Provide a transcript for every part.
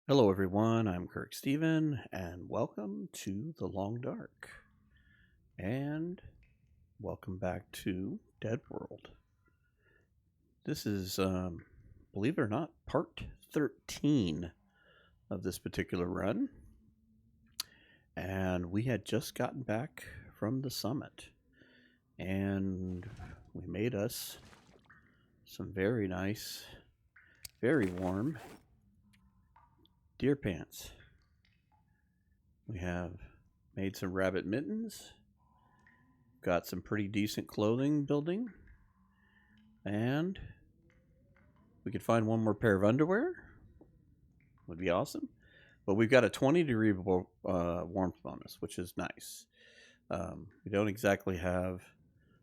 Hello, everyone. I'm Kirk Steven, and welcome to The Long Dark. And welcome back to DeadWorld. This is, believe it or not, part 13 of this particular run. And we had just gotten back from the summit. And we made us some very nice, very warm deer pants. We have made some rabbit mittens, got some pretty decent clothing building, and we could find one more pair of underwear. Would be awesome. But we've got a 20-degree warmth bonus, which is nice. We don't exactly have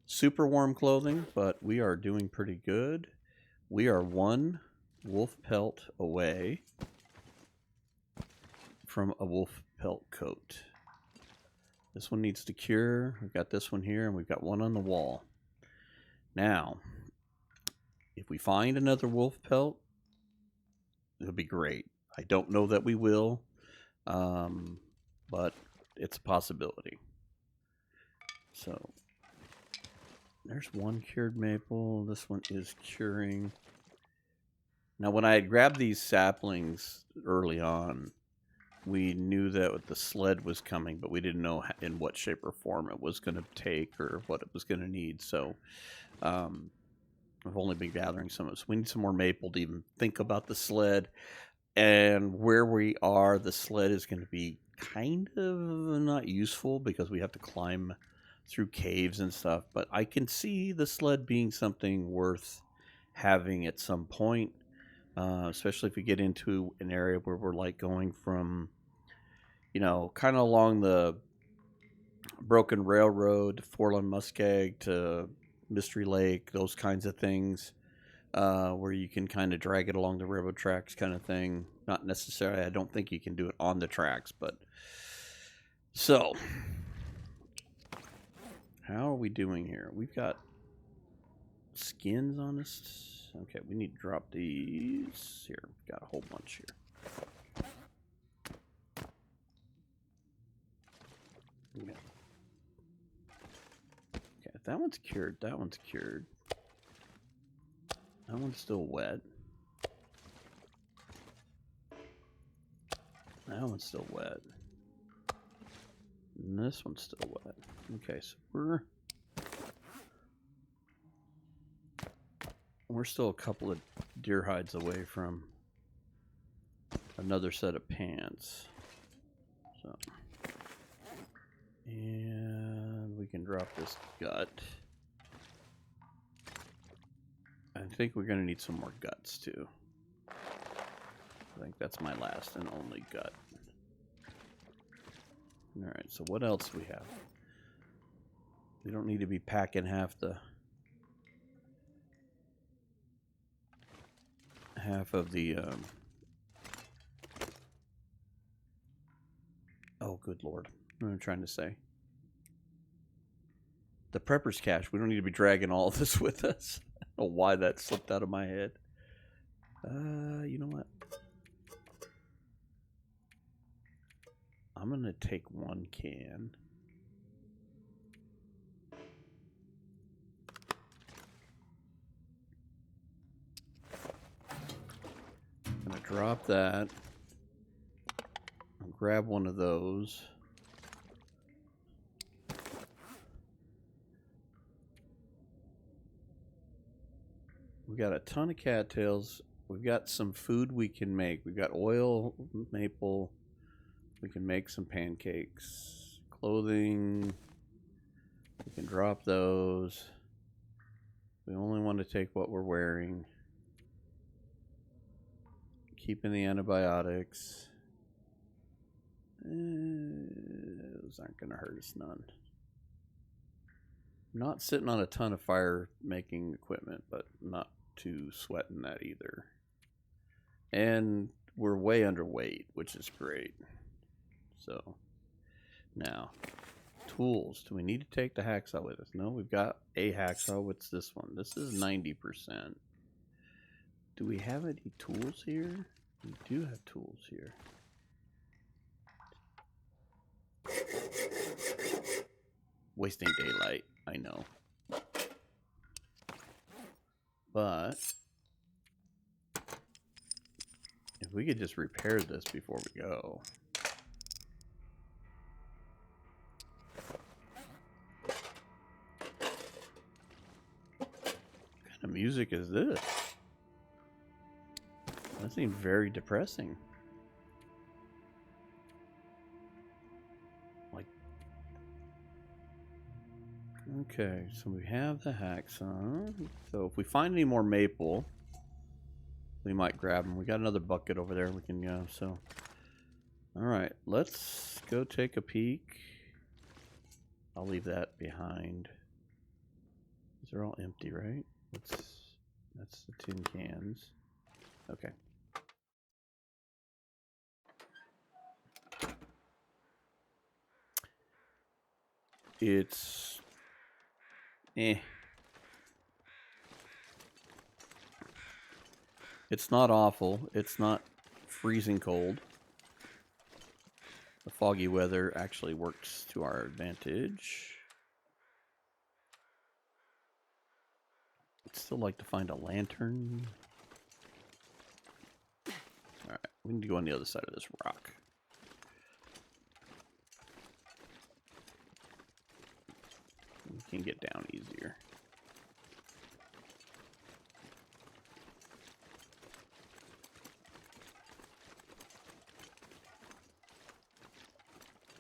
super warm clothing, but we are doing pretty good. We are one wolf pelt away from a wolf pelt coat. This one needs to cure. We've got this one here, and we've got one on the wall. Now, if we find another wolf pelt, it'll be great. I don't know that we will, but it's a possibility. So, there's one cured maple. This one is curing. Now, when I had grabbed these saplings early on, we knew that the sled was coming, but we didn't know in what shape or form it was going to take or what it was going to need. So I've only been gathering some of it. So we need some more maple to even think about the sled. And where we are, the sled is going to be kind of not useful because we have to climb through caves and stuff. But I can see the sled being something worth having at some point. Especially if we get into an area where we're like going from, kind of along the Broken Railroad to Forland Muskeg to Mystery Lake, those kinds of things, where you can kind of drag it along the railroad tracks kind of thing. Not necessarily, I don't think you can do it on the tracks, but so how are we doing here? We've got skins on this. Okay, we need to drop these. Here, we've got a whole bunch here. Okay, that one's cured. That one's cured. That one's still wet. That one's still wet. And this one's still wet. Okay, so we're still a couple of deer hides away from another set of pants. So, and we can drop this gut. I think we're going to need some more guts too. I think that's my last and only gut. Alright, so what else do we have? We don't need to be packing half of the oh, good lord. What am I trying to say? The prepper's cache. We don't need to be dragging all of this with us. I don't know why that slipped out of my head. You know what? I'm going to take one can. I'm going to drop that. I'll grab one of those. We got a ton of cattails. We've got some food we can make. We've got oil, maple. We can make some pancakes. Clothing. We can drop those. We only want to take what we're wearing. Keeping the antibiotics. Those aren't going to hurt us none. Not sitting on a ton of fire making equipment, but not too sweating that either. And we're way underweight, which is great. So now, tools. Do we need to take the hacksaw with us? No, we've got a hacksaw. What's this one? This is 90%. Do we have any tools here? We do have tools here. Wasting daylight, I know. But if we could just repair this before we go. What kind of music is this? That seems very depressing. Like, okay, so we have the hacks on. So if we find any more maple, we might grab them. We got another bucket over there we can go. So, all right, let's go take a peek. I'll leave that behind. These are all empty, right? That's the tin cans. Okay. It's It's not awful. It's not freezing cold. The foggy weather actually works to our advantage. I'd still like to find a lantern. Alright, we need to go on the other side of this rock. We can get down easier.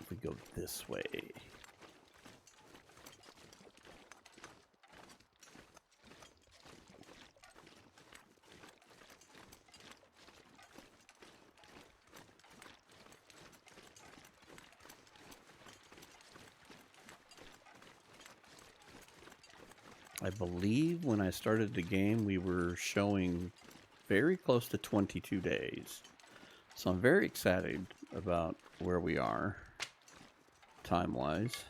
If we go this way. I believe when I started the game, we were showing very close to 22 days. So I'm very excited about where we are, time-wise.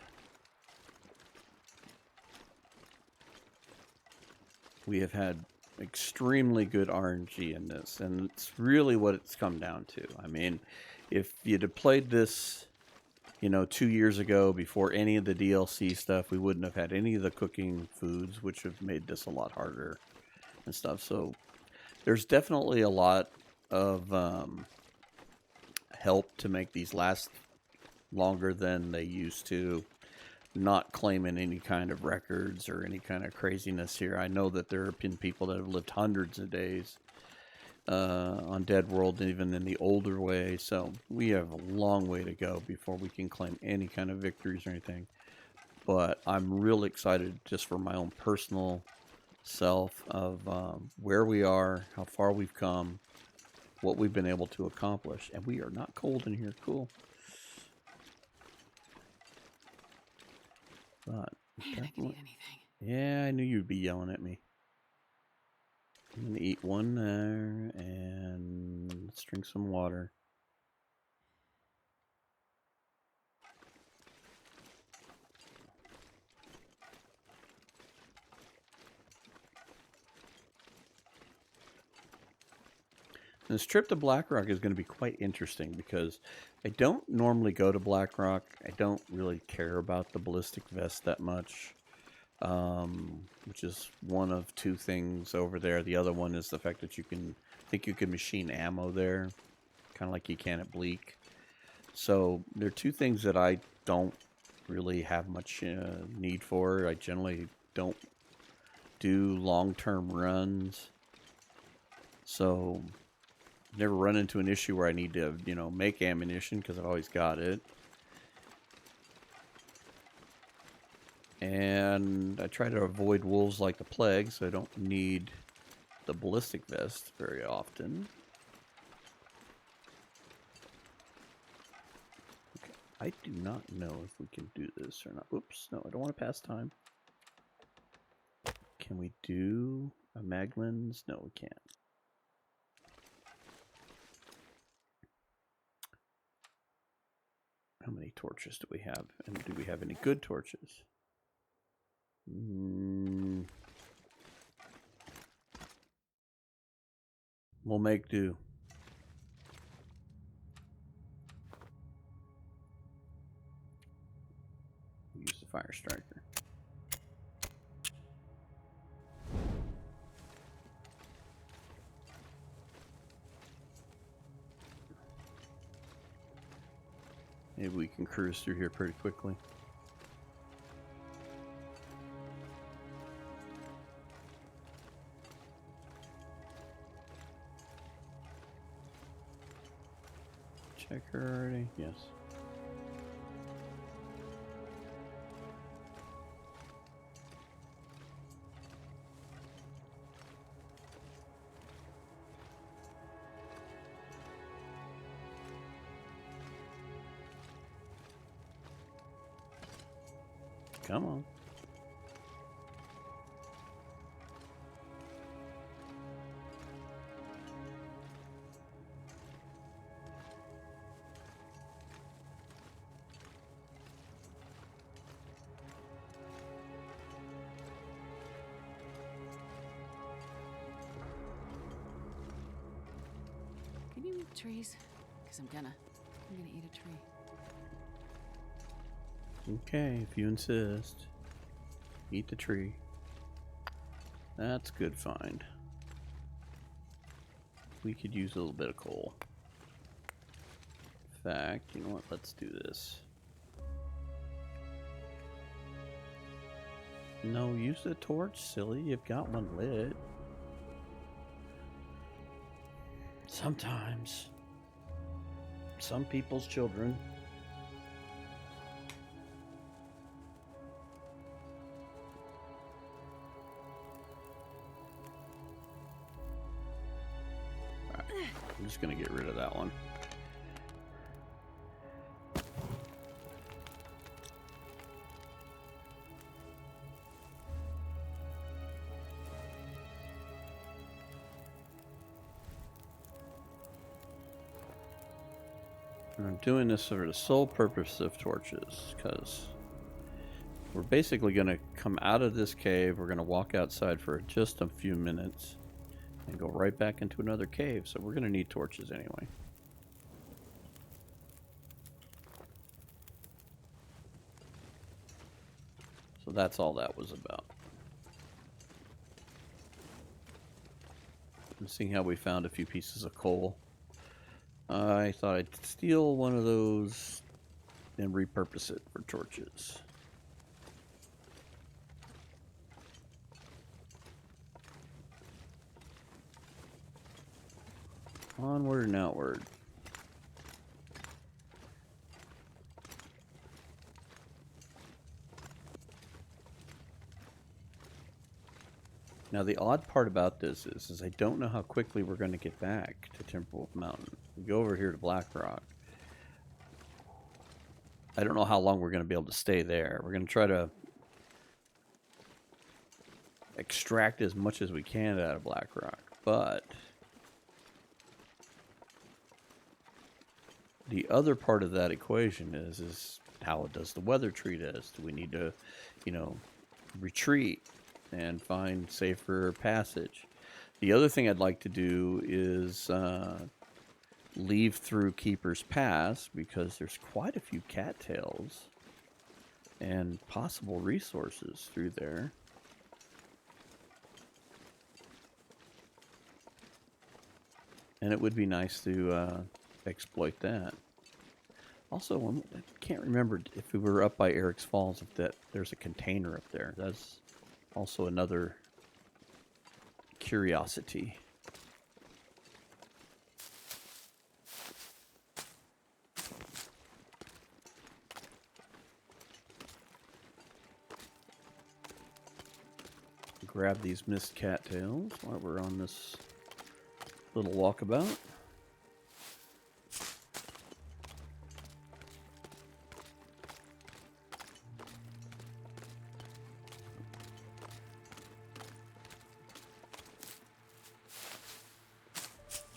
We have had extremely good RNG in this, and it's really what it's come down to. I mean, if you'd have played this, you know, 2 years ago before any of the DLC stuff, we wouldn't have had any of the cooking foods, which have made this a lot harder and stuff. So there's definitely a lot of help to make these last longer than they used to. Not claiming any kind of records or any kind of craziness here. I know that there have been people that have lived hundreds of days on DeadWorld, even in the older way. So we have a long way to go before we can claim any kind of victories or anything. But I'm real excited just for my own personal self of where we are, how far we've come, what we've been able to accomplish. And we are not cold in here. Cool. But Man, I could eat anything. yeah, I knew you'd be yelling at me. I'm gonna eat one there and let's drink some water. This trip to Blackrock is going to be quite interesting because I don't normally go to Blackrock. I don't really care about the ballistic vest that much, which is one of two things over there. The other one is the fact that you can machine ammo there, kind of like you can at Bleak. So there are two things that I don't really have much need for. I generally don't do long-term runs, so never run into an issue where I need to, you know, make ammunition because I've always got it. And I try to avoid wolves like the plague, so I don't need the ballistic vest very often. Okay, I do not know if we can do this or not. Oops, no, I don't want to pass time. Can we do a Maglins? No, we can't. How many torches do we have? And do we have any good torches? We'll make do. fire striker. Maybe we can cruise through here pretty quickly. Check her already? Yes. Come on. Can you eat trees? Because I'm gonna eat a tree. Okay, if you insist. Eat the tree. That's good find. We could use a little bit of coal. In fact, you know what? Let's do this. No, use the torch, silly. You've got one lit. Sometimes. Some people's children. Alright, I'm just gonna get rid of that one. And I'm doing this for the sole purpose of torches, because we're basically going to come out of this cave, we're going to walk outside for just a few minutes, and go right back into another cave, so we're going to need torches anyway. So that's all that was about. And seeing how we found a few pieces of coal. I thought I'd steal one of those and repurpose it for torches. Onward and outward. Now the odd part about this is I don't know how quickly we're going to get back to Timberwolf Mountain. We go over here to Blackrock. I don't know how long we're going to be able to stay there. We're going to try to extract as much as we can out of Blackrock, but the other part of that equation is how does the weather treat us? Do we need to, you know, retreat and find safer passage? The other thing I'd like to do is leave through Keeper's Pass, because there's quite a few cattails and possible resources through there. And it would be nice to exploit that. Also, I can't remember if we were up by Eric's Falls, if there's a container up there. That's also another curiosity. Grab these mist cattails while we're on this little walkabout.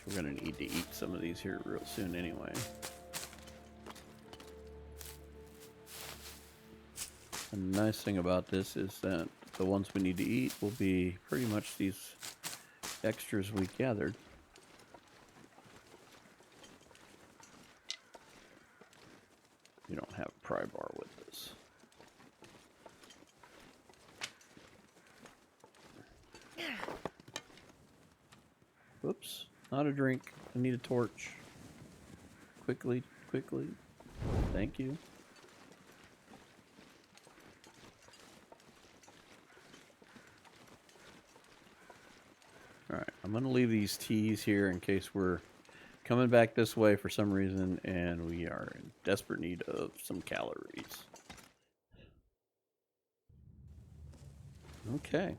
We're going to need to eat some of these here real soon anyway. And the nice thing about this is that the ones we need to eat will be pretty much these extras we gathered. You don't have a pry bar with this. Whoops. Not a drink. I need a torch. Quickly, quickly. Thank you. Alright, I'm going to leave these teas here in case we're coming back this way for some reason and we are in desperate need of some calories. Okay.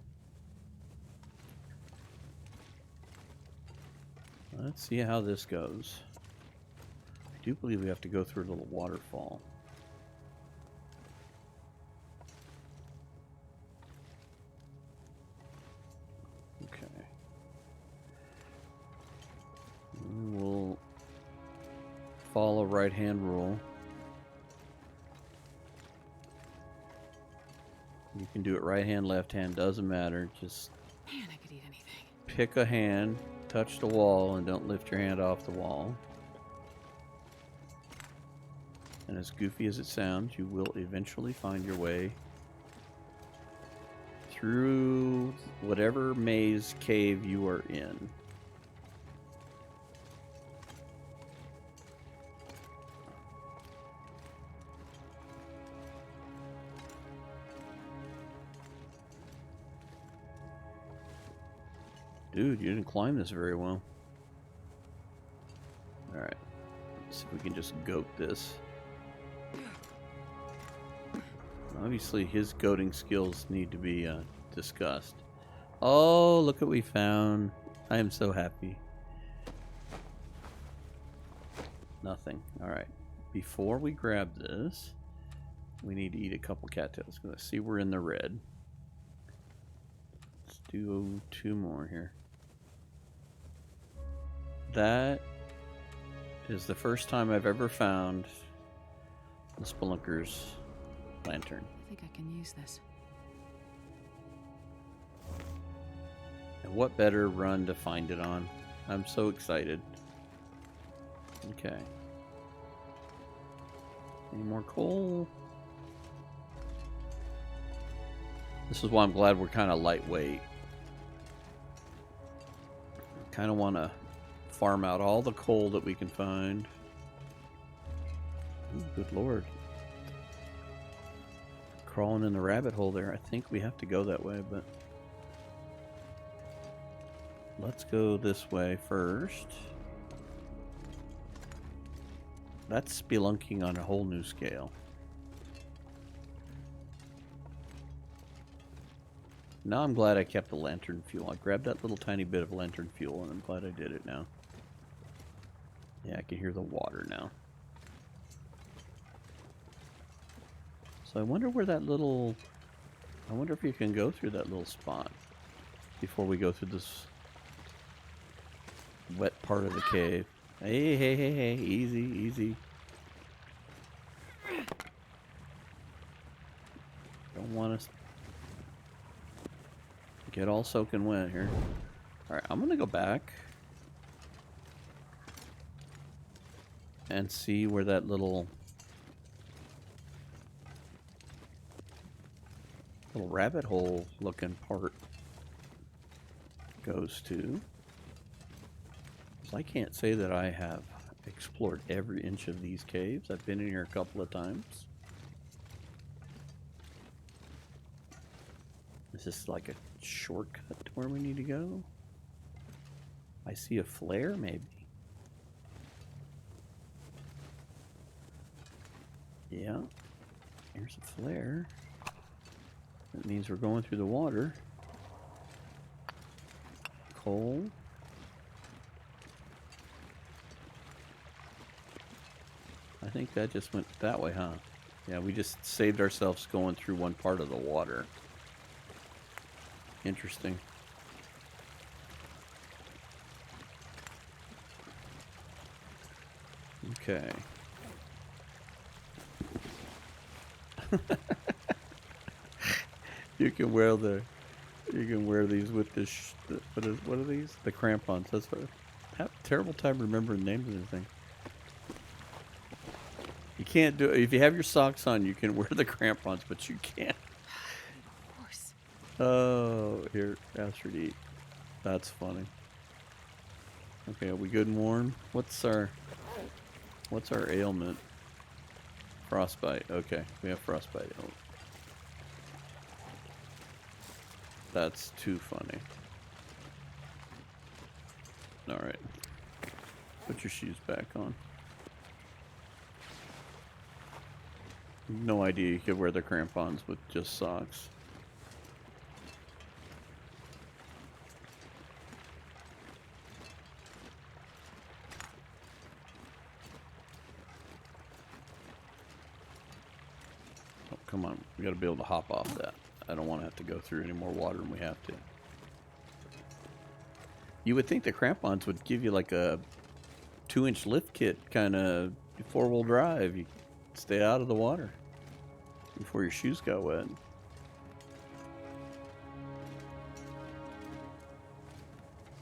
Let's see how this goes. I do believe we have to go through a little waterfall. Okay. We'll follow right-hand rule. You can do it right hand, left hand, doesn't matter. Just Man, I could eat anything. pick a hand, touch the wall, and don't lift your hand off the wall. And as goofy as it sounds, you will eventually find your way through whatever maze cave you are in. Dude, you didn't climb this very well. Alright. Let's see if we can just goat this. Obviously, his goating skills need to be discussed. Oh, look what we found. I am so happy. Nothing. Alright. Before we grab this, we need to eat a couple cattails. Let's see we're in the red. Let's do 2 more here. That is the first time I've ever found the Spelunker's lantern. I think I can use this. And what better run to find it on? I'm so excited. Okay. Any more coal? This is why I'm glad we're kind of lightweight. Kind of want to farm out all the coal that we can find. Ooh, good lord. Crawling in the rabbit hole there. I think we have to go that way, but let's go this way first. That's spelunking on a whole new scale. Now I'm glad I kept the lantern fuel. I grabbed that little tiny bit of lantern fuel and I'm glad I did it now. Yeah, I can hear the water now. So I wonder where that little... I wonder if you can go through that little spot before we go through this wet part of the cave. Hey, hey, hey, hey. Easy, easy. Don't want us... get all soaking wet here. Alright, I'm gonna go back and see where that little rabbit hole looking part goes to. 'Cause I can't say that I have explored every inch of these caves. I've been in here a couple of times. Is this like a shortcut to where we need to go? I see a flare, maybe. Yeah. Here's a flare. That means we're going through the water. Coal. I think that just went that way, huh? Yeah, we just saved ourselves going through one part of the water. Interesting. Okay. You can wear these with this. What are these? The crampons. That's what. I have a terrible time remembering names of anything. You can't do it if you have your socks on. You can wear the crampons, but you can't. Of course. Oh, here, ask her to eat. That's funny. Okay, are we good and warm? What's our ailment? Frostbite. Okay, we have frostbite. Oh. That's too funny. Alright. Put your shoes back on. No idea you could wear the crampons with just socks. Oh, come on. We gotta be able to hop off that. I don't want to have to go through any more water than we have to. You would think the crampons would give you like a 2-inch lift kit kind of 4-wheel drive. You stay out of the water before your shoes got wet.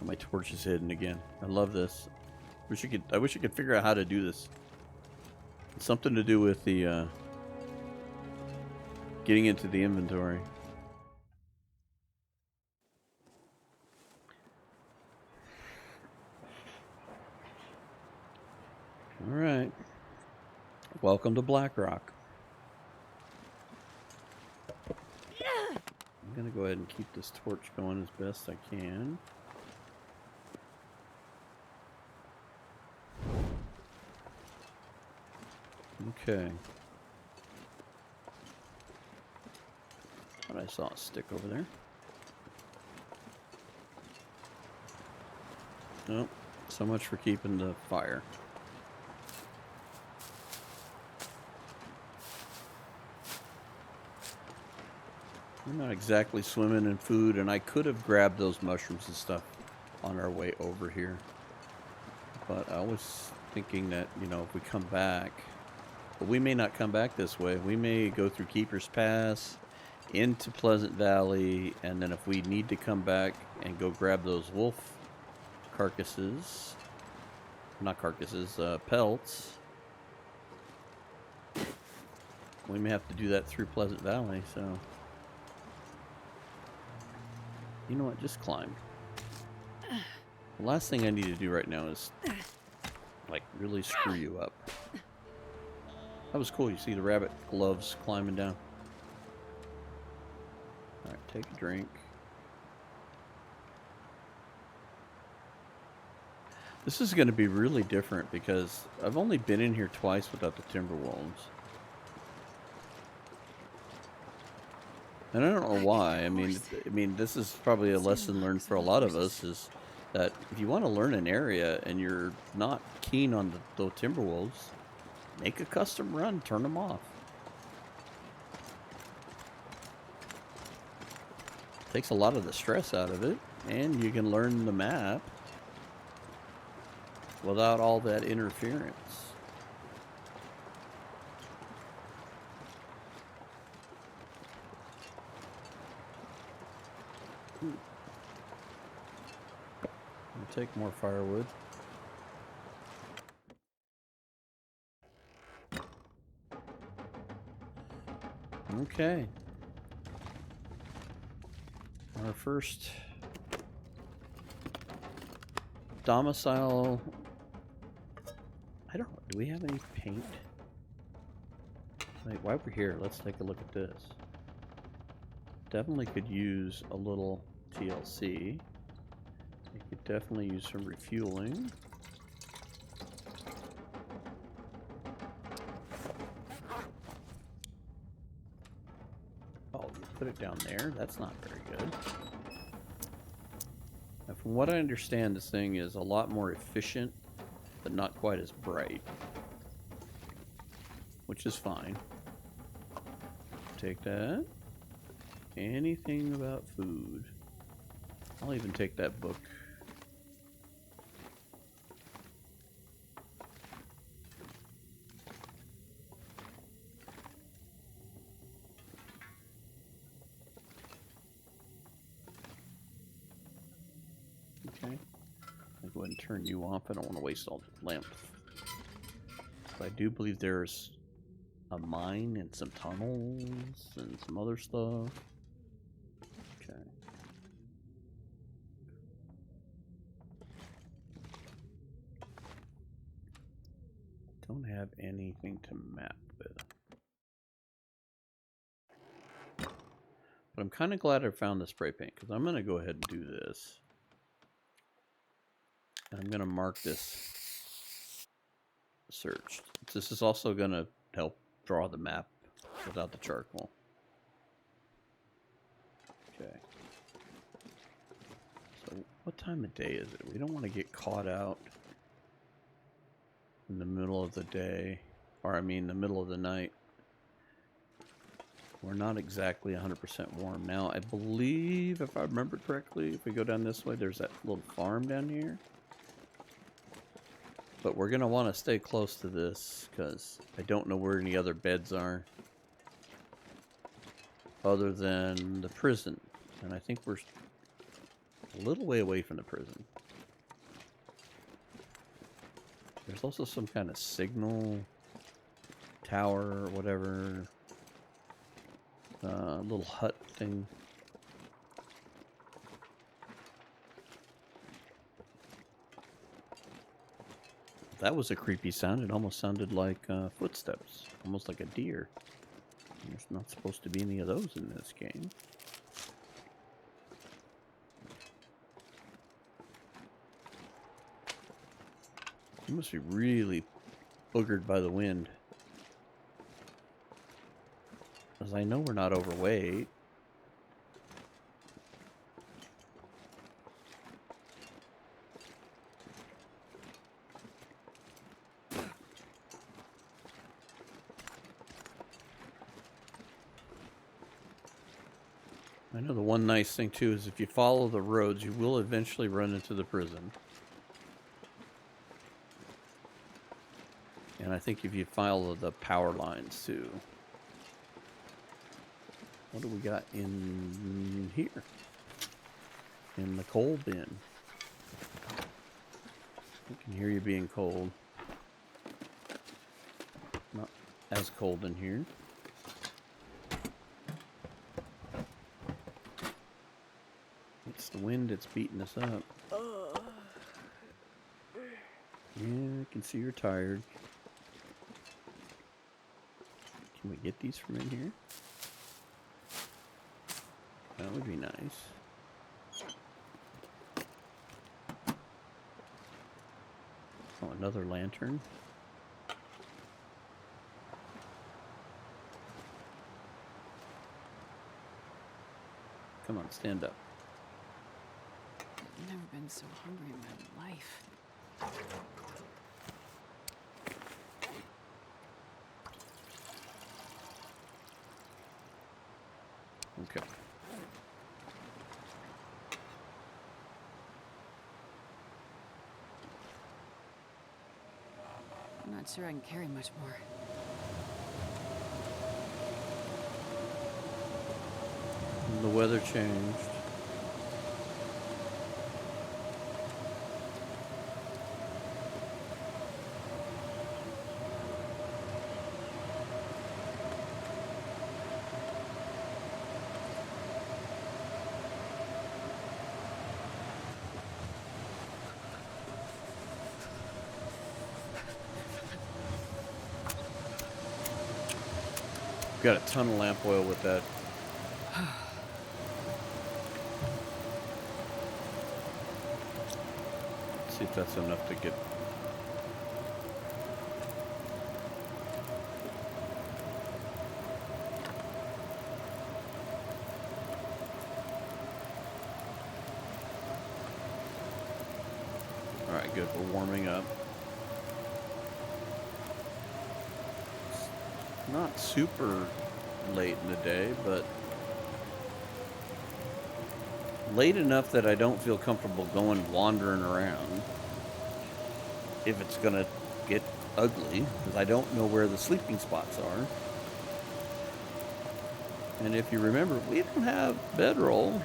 Oh, my torch is hidden again. I love this. I wish I could figure out how to do this. It's something to do with the getting into the inventory. All right. Welcome to Blackrock. I'm going to go ahead and keep this torch going as best I can. Okay. Thought I saw a stick over there. Nope. So much for keeping the fire. We're not exactly swimming in food, and I could have grabbed those mushrooms and stuff on our way over here. But I was thinking that, you know, if we come back, but we may not come back this way. We may go through Keeper's Pass, into Pleasant Valley, and then if we need to come back and go grab those wolf carcasses, not carcasses, pelts, we may have to do that through Pleasant Valley, so... You know what? Just climb. The last thing I need to do right now is, like, really screw you up. That was cool. You see the rabbit gloves climbing down. Alright, take a drink. This is going to be really different because I've only been in here twice without the Timberwolves. And I don't know why. I mean, this is probably a lesson learned for a lot of us, is that if you want to learn an area and you're not keen on the Timberwolves, make a custom run, turn them off. Takes a lot of the stress out of it, and you can learn the map without all that interference. Take more firewood. Okay. Our first domicile. I don't know. Do we have any paint? Wait, while we're here, let's take a look at this. Definitely could use a little TLC. We could definitely use some refueling. Oh, you put it down there? That's not very good. Now, from what I understand, this thing is a lot more efficient, but not quite as bright. Which is fine. Take that. Anything about food. I'll even take that book. Okay. I'll go ahead and turn you off. I don't want to waste all the lamps. But I do believe there's a mine and some tunnels and some other stuff. Okay. don't have anything to map with. But I'm kind of glad I found the spray paint, because I'm going to go ahead and do this. And I'm going to mark this searched. This is also going to help draw the map without the charcoal. Okay. So what time of day is it? We don't want to get caught out in the middle of the day. Or I mean the middle of the night. We're not exactly 100% warm. Now, I believe, if I remember correctly, if we go down this way, there's that little farm down here. But we're going to want to stay close to this, because I don't know where any other beds are. Other than the prison. And I think we're a little way away from the prison. There's also some kind of signal tower or whatever. Little hut thing. That was a creepy sound. It almost sounded like footsteps. Almost like a deer. There's not supposed to be any of those in this game. You must be really boogered by the wind. Because I know we're not overweight. I know the one nice thing too is if you follow the roads, you will eventually run into the prison. And I think if you follow the power lines too. What do we got in here? In the coal bin. I can hear you being cold. Not as cold in here. It's the wind that's beating us up. Yeah, I can see you're tired. Can we get these from in here? That would be nice. Oh, another lantern. Come on, stand up. I've never been so hungry in my life. Okay. I'm not sure I can carry much more. The weather changed. Got a ton of lamp oil with that. Let's see if that's enough to get. All right, good. We're warming up. Not super late in the day, but late enough that I don't feel comfortable going wandering around if it's gonna get ugly, because I don't know where the sleeping spots are. And if you remember, we don't have bedroll.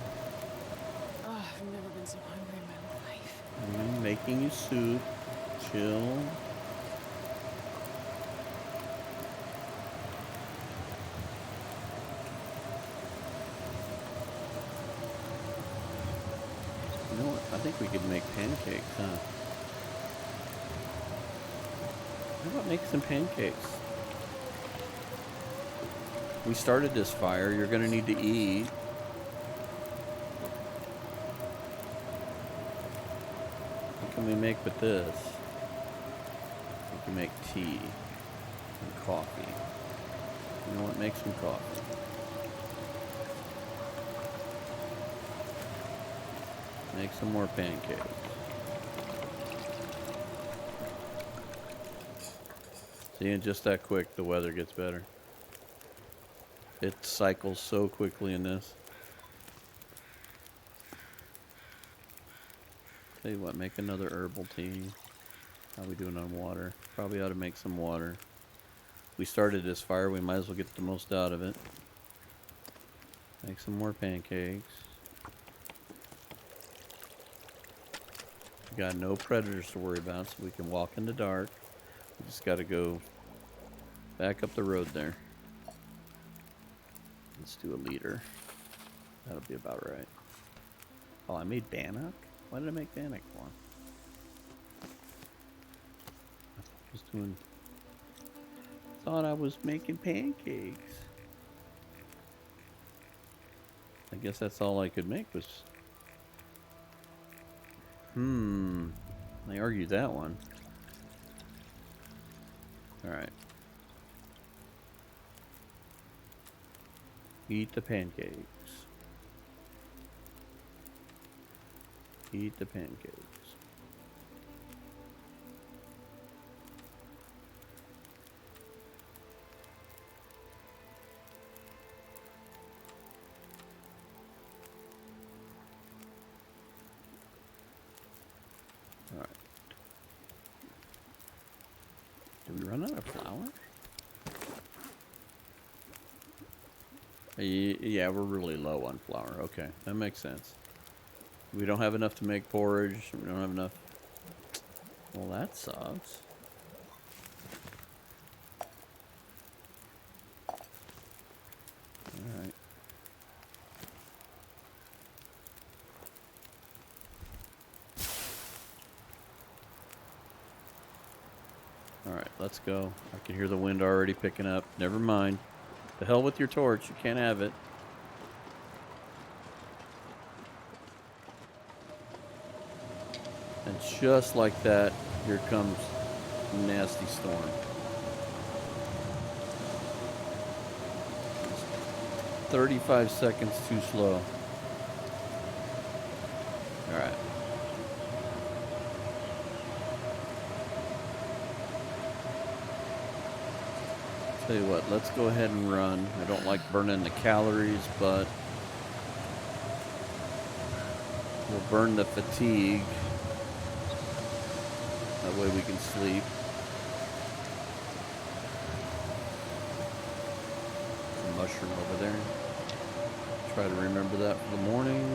Oh, I've never been so hungry in my life. I'm making you soup. Chill. You know what? I think we could make pancakes, huh? How about make some pancakes? We started this fire. You're going to need to eat. What can we make with this? We can make tea and coffee. You know what? Make some coffee. Make some more pancakes. See, and just that quick, the weather gets better. It cycles so quickly in this. Tell you what, make another herbal tea. How we doing on water? Probably ought to make some water. We started this fire, we might as well get the most out of it. Make some more pancakes. We got no predators to worry about, so we can walk in the dark. We just got to go back up the road there. Let's do a liter. That'll be about right. Oh, I made bannock? Why did I make bannock for? Thought I was making pancakes. I guess that's all I could make was... I argued that one. Alright. Eat the pancakes. Eat the pancakes. Alright. Did we run out of flour? Yeah, we're really low on flour. Okay, that makes sense. We don't have enough to make porridge. We don't have enough. Well, that sucks. Alright. Alright, let's go. I can hear the wind already picking up. Never mind. The hell with your torch. You can't have it. And just like that, here comes a nasty storm. 35 seconds too slow. Alright. Tell you what, let's go ahead and run. I don't like burning the calories, but we'll burn the fatigue. That way we can sleep. Some mushroom over there. Try to remember that for the morning. I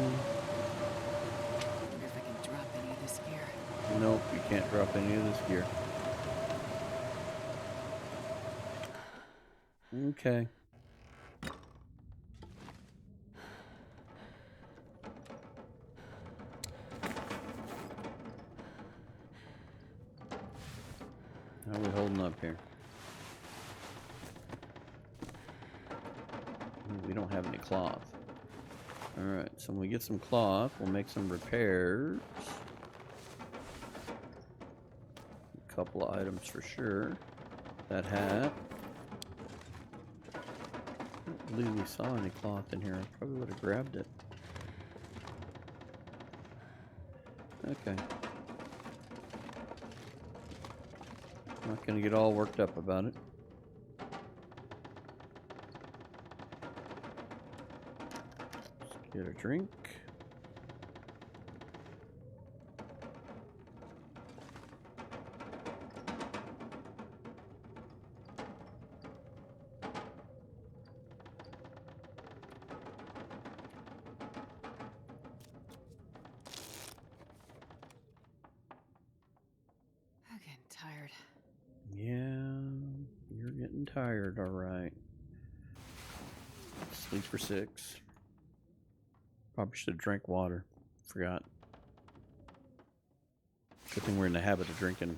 wonder if I can drop any of this gear. Nope, you can't drop any of this gear. Okay. How are we holding up here? Ooh, we don't have any cloth. Alright, so when we get some cloth, we'll make some repairs. A couple of items for sure. That hat. I don't believe we saw any cloth in here. I probably would have grabbed it. Okay. Not gonna get all worked up about it. Let's get a drink. I'm getting tired. Yeah, you're getting tired, alright. Sleep for 6. Probably should have drank water. Forgot. Good thing we're in the habit of drinking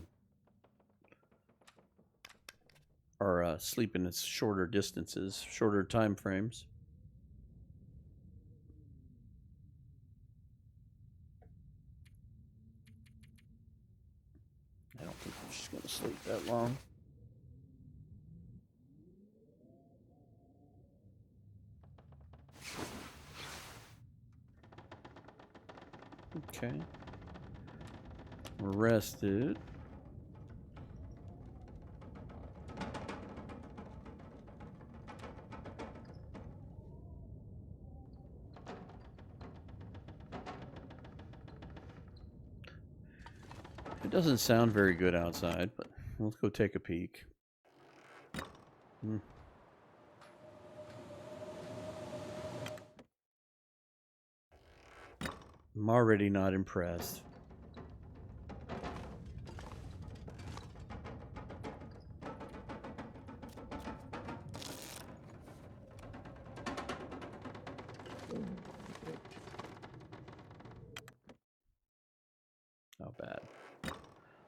sleep in its shorter distances, shorter time frames. I don't think she's going to sleep that long. Okay. We're rested. It doesn't sound very good outside, but let's go take a peek. I'm already not impressed. Not bad.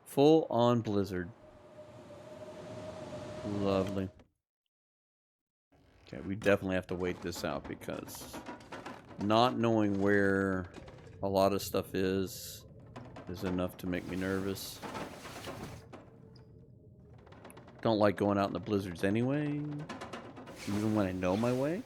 Full on blizzard. Lovely. Okay, we definitely have to wait this out because not knowing where a lot of stuff is enough to make me nervous. Don't like going out in the blizzards anyway, even when I know my way.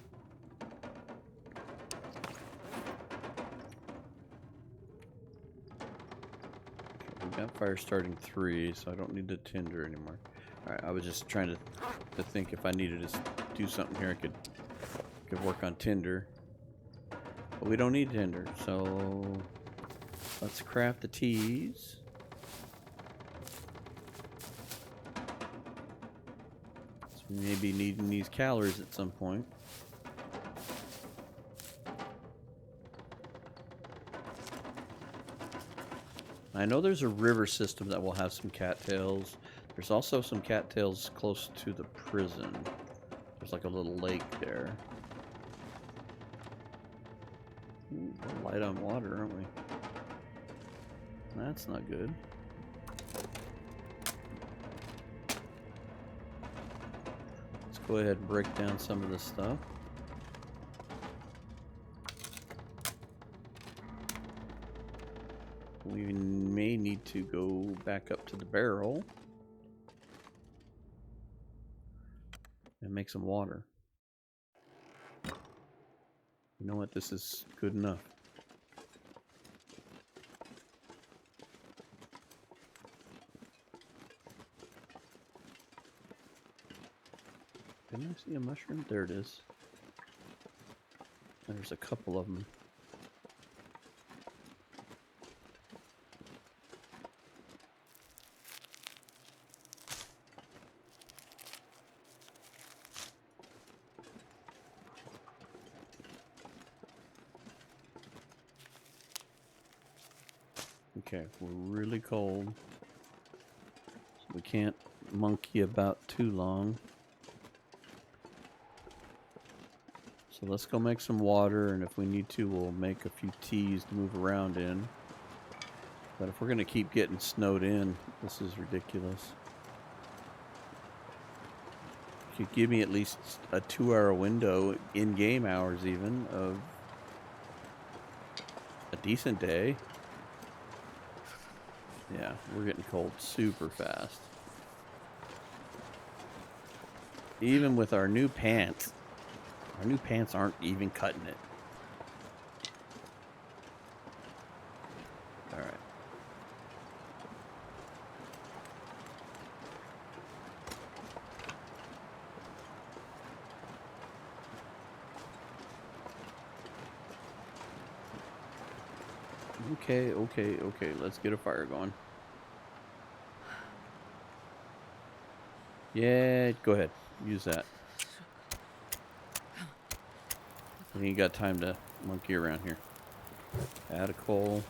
Okay, we got fire starting 3, so I don't need the tinder anymore. Alright, I was just trying to think if I needed to do something here, I could work on tinder. But we don't need tinder, so let's craft the teas. So we may be needing these calories at some point. I know there's a river system that will have some cattails. There's also some cattails close to the prison. There's like a little lake there. Ooh, we're light on water, aren't we? That's not good. Let's go ahead and break down some of this stuff. We may need to go back up to the barrel and make some water. You know what? This is good enough. Didn't I see a mushroom? There it is. There's a couple of them. Okay, we're really cold, so we can't monkey about too long. So let's go make some water, and if we need to, we'll make a few teas to move around in. But if we're going to keep getting snowed in, this is ridiculous. You could give me at least a 2-hour window, in-game hours even, of a decent day. Yeah, we're getting cold super fast. Even with our new pants aren't even cutting it. All right. Okay, let's get a fire going. Yeah, go ahead. Use that. We ain't got time to monkey around here. Add a coal.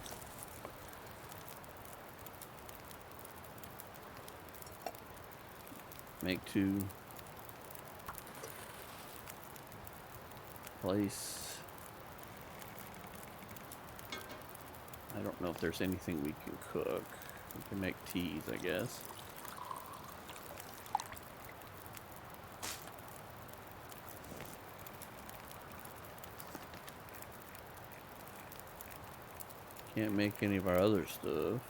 Make 2. Place. I don't know if there's anything we can cook. We can make teas, I guess. Can't make any of our other stuff.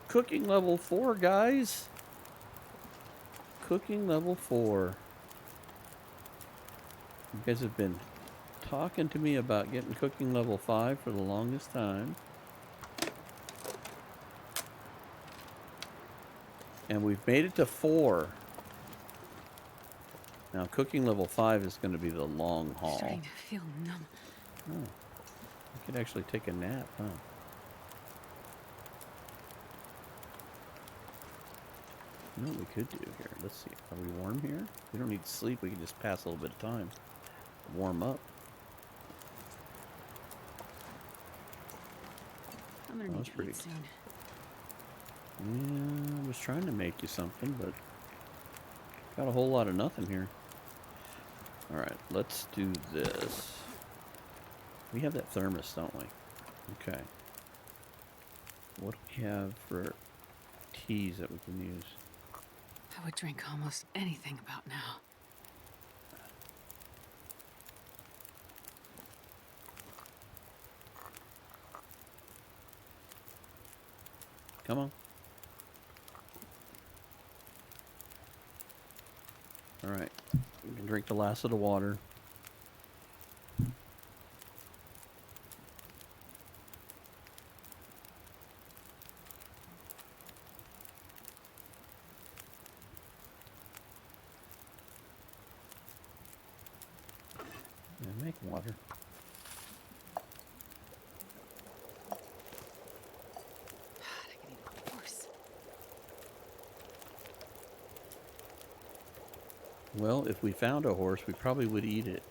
Cooking level 4, guys. Cooking level 4. You guys have been talking to me about getting cooking level 5 for the longest time. And we've made it to 4. Now cooking level 5 is going to be the long haul. Starting to feel numb. Oh, you could actually take a nap, huh? You know what we could do here? Let's see. Are we warm here? We don't need to sleep. We can just pass a little bit of time. Warm up. I'm gonna need to eat soon. Yeah, I was trying to make you something, but got a whole lot of nothing here. Alright, let's do this. We have that thermos, don't we? Okay. What do we have for teas that we can use? I would drink almost anything about now. Come on. Alright. We can drink the last of the water. Yeah, make water. I can eat a horse. Well, if we found a horse, we probably would eat it.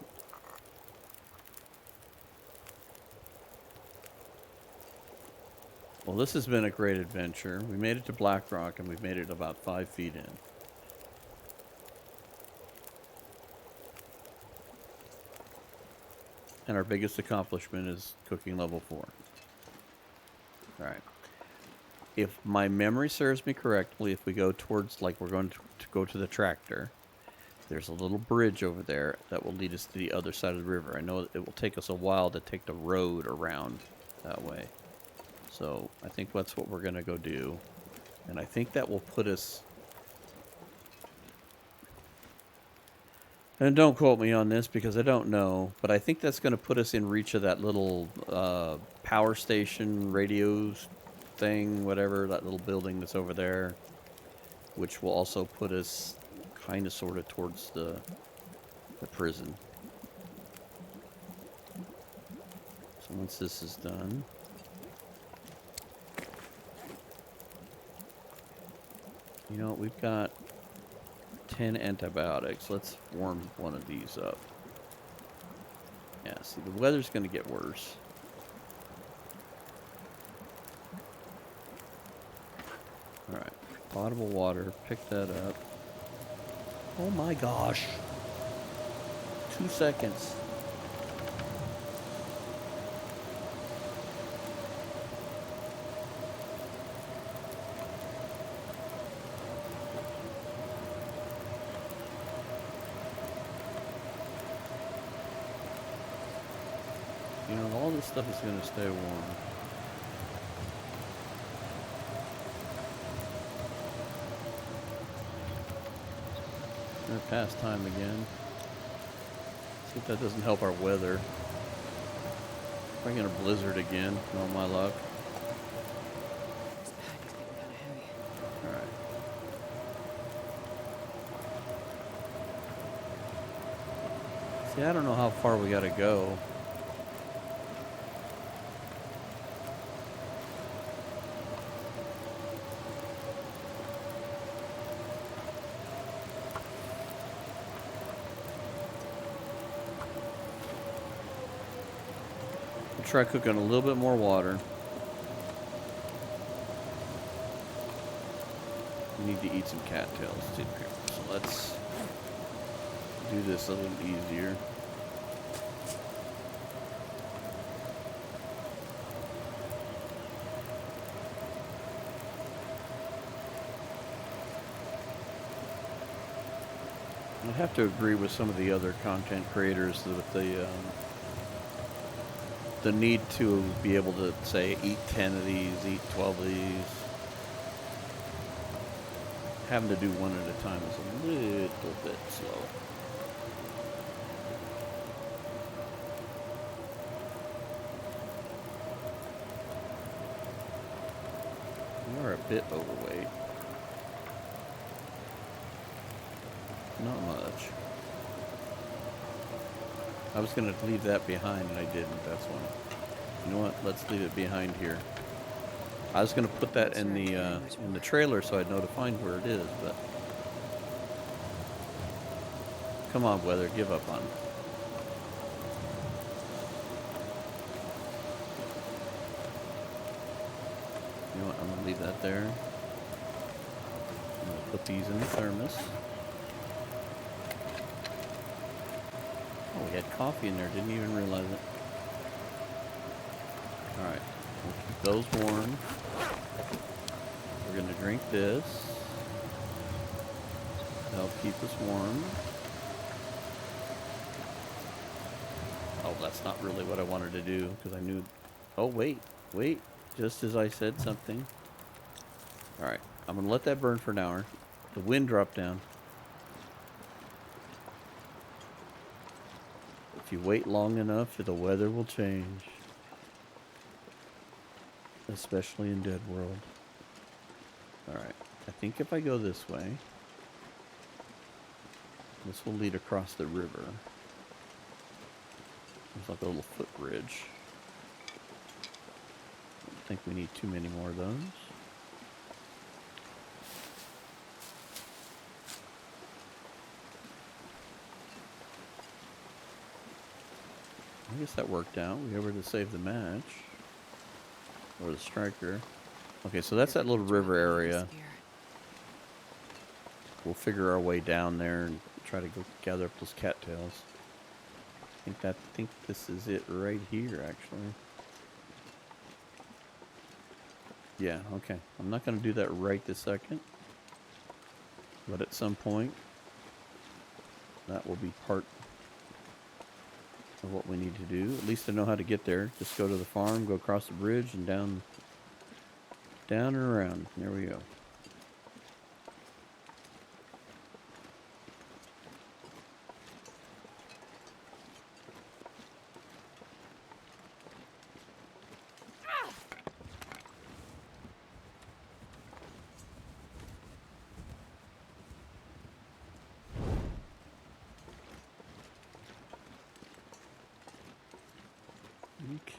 Well, this has been a great adventure. We made it to Black Rock, and we've made it about 5 feet in. And our biggest accomplishment is cooking level 4. Alright. If my memory serves me correctly, if we go towards, like, we're going to go to the tractor, there's a little bridge over there that will lead us to the other side of the river. I know it will take us a while to take the road around that way. So I think that's what we're going to go do. And I think that will put us... And don't quote me on this because I don't know, but I think that's going to put us in reach of that little power station radios thing, whatever, that little building that's over there, which will also put us kind of sort of towards the prison. So once this is done... You know, we've got 10 antibiotics. Let's warm one of these up. Yeah, see, the weather's going to get worse. Alright, potable water. Pick that up. Oh my gosh. 2 seconds. You know, all this stuff is going to stay warm. Gonna pass time again. See if that doesn't help our weather. We're gonna blizzard again, all my luck. This pack is getting kind of heavy. Alright. See, I don't know how far we gotta go. Try cooking a little bit more water. We need to eat some cattails too. So let's do this a little easier. I have to agree with some of the other content creators with the need to be able to say eat 10 of these, eat 12 of these. Having to do one at a time is a little bit slow. You are a bit overweight. Not much. I was going to leave that behind and I didn't. That's why. You know what? Let's leave it behind here. I was going to put that in the trailer so I'd know to find where it is, but come on, weather, give up on it. You know what? I'm going to leave that there. I'm going to put these in the thermos. Oh, we had coffee in there. Didn't even realize it. Alright. We'll keep those warm. We're going to drink this. That'll keep us warm. Oh, that's not really what I wanted to do because I knew... Oh, wait. Just as I said something. Alright. I'm going to let that burn for an hour. The wind dropped down. If you wait long enough, the weather will change. Especially in DeadWorld. Alright. I think if I go this way, this will lead across the river. There's like a little footbridge. I don't think we need too many more of those. I guess that worked out. We were able to save the match. Or the striker. Okay, so that's that little river area. We'll figure our way down there and try to go gather up those cattails. I think this is it right here, actually. Yeah, okay. I'm not going to do that right this second. But at some point, that will be part of what we need to do. At least I know how to get there. Just go to the farm, go across the bridge, and down and around. There we go.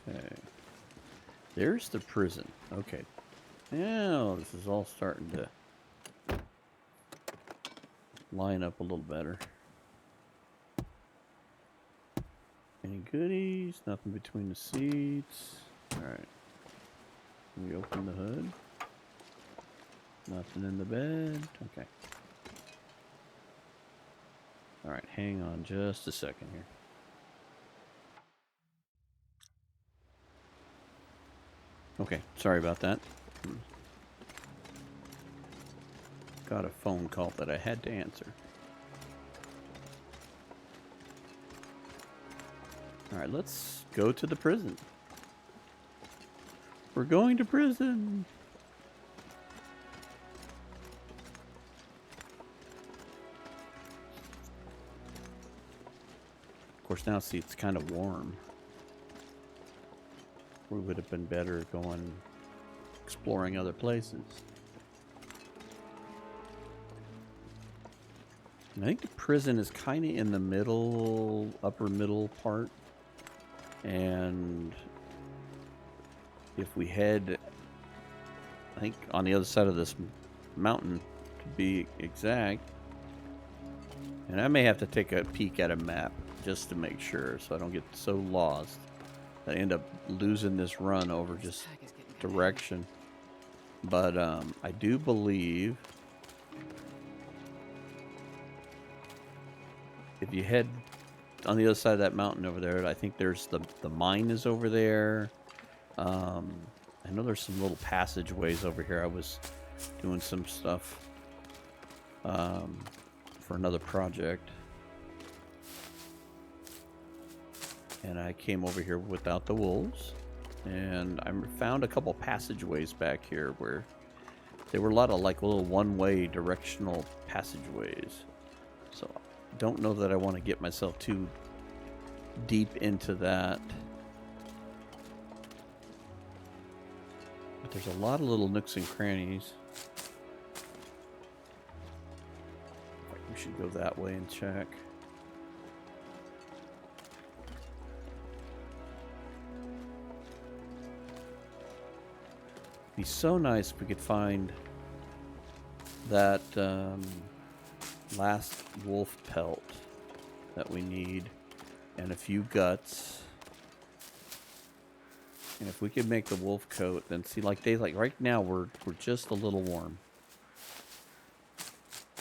Okay. There's the prison. Okay. Now this is all starting to line up a little better. Any goodies? Nothing between the seats. Alright. We open the hood. Nothing in the bed. Okay. Alright, hang on just a second here. Okay, sorry about that. Got a phone call that I had to answer. Alright, let's go to the prison. We're going to prison. Of course, now see, it's kind of warm. We would have been better going exploring other places. And I think the prison is kind of in the middle, upper middle part. And if we head, I think on the other side of this mountain to be exact, and I may have to take a peek at a map just to make sure so I don't get so lost. I end up losing this run over just direction. But I do believe if you head on the other side of that mountain over there, I think there's the mine is over there. I know there's some little passageways over here. I was doing some stuff for for another project. And I came over here without the wolves. And I found a couple passageways back here where there were a lot of like little one-way directional passageways. So don't know that I want to get myself too deep into that. But there's a lot of little nooks and crannies. We should go that way and check. Be so nice if we could find that last wolf pelt that we need and a few guts. And if we could make the wolf coat, then see, like days like right now we're just a little warm.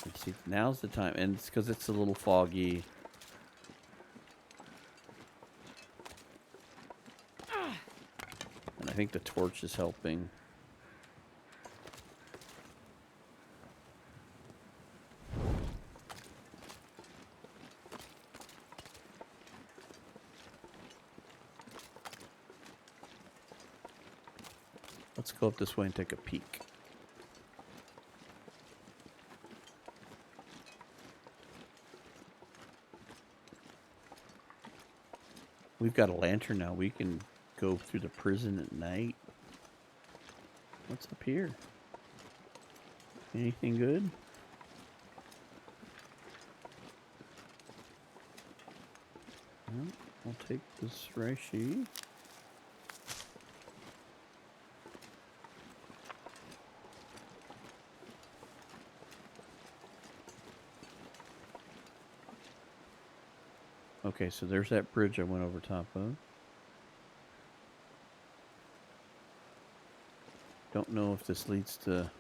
And see, now's the time, and it's because it's a little foggy. And I think the torch is helping. Let's go up this way and take a peek. We've got a lantern now. We can go through the prison at night. What's up here? Anything good? Well, I'll take this reishi. Okay, so there's that bridge I went over top of. Don't know if this leads to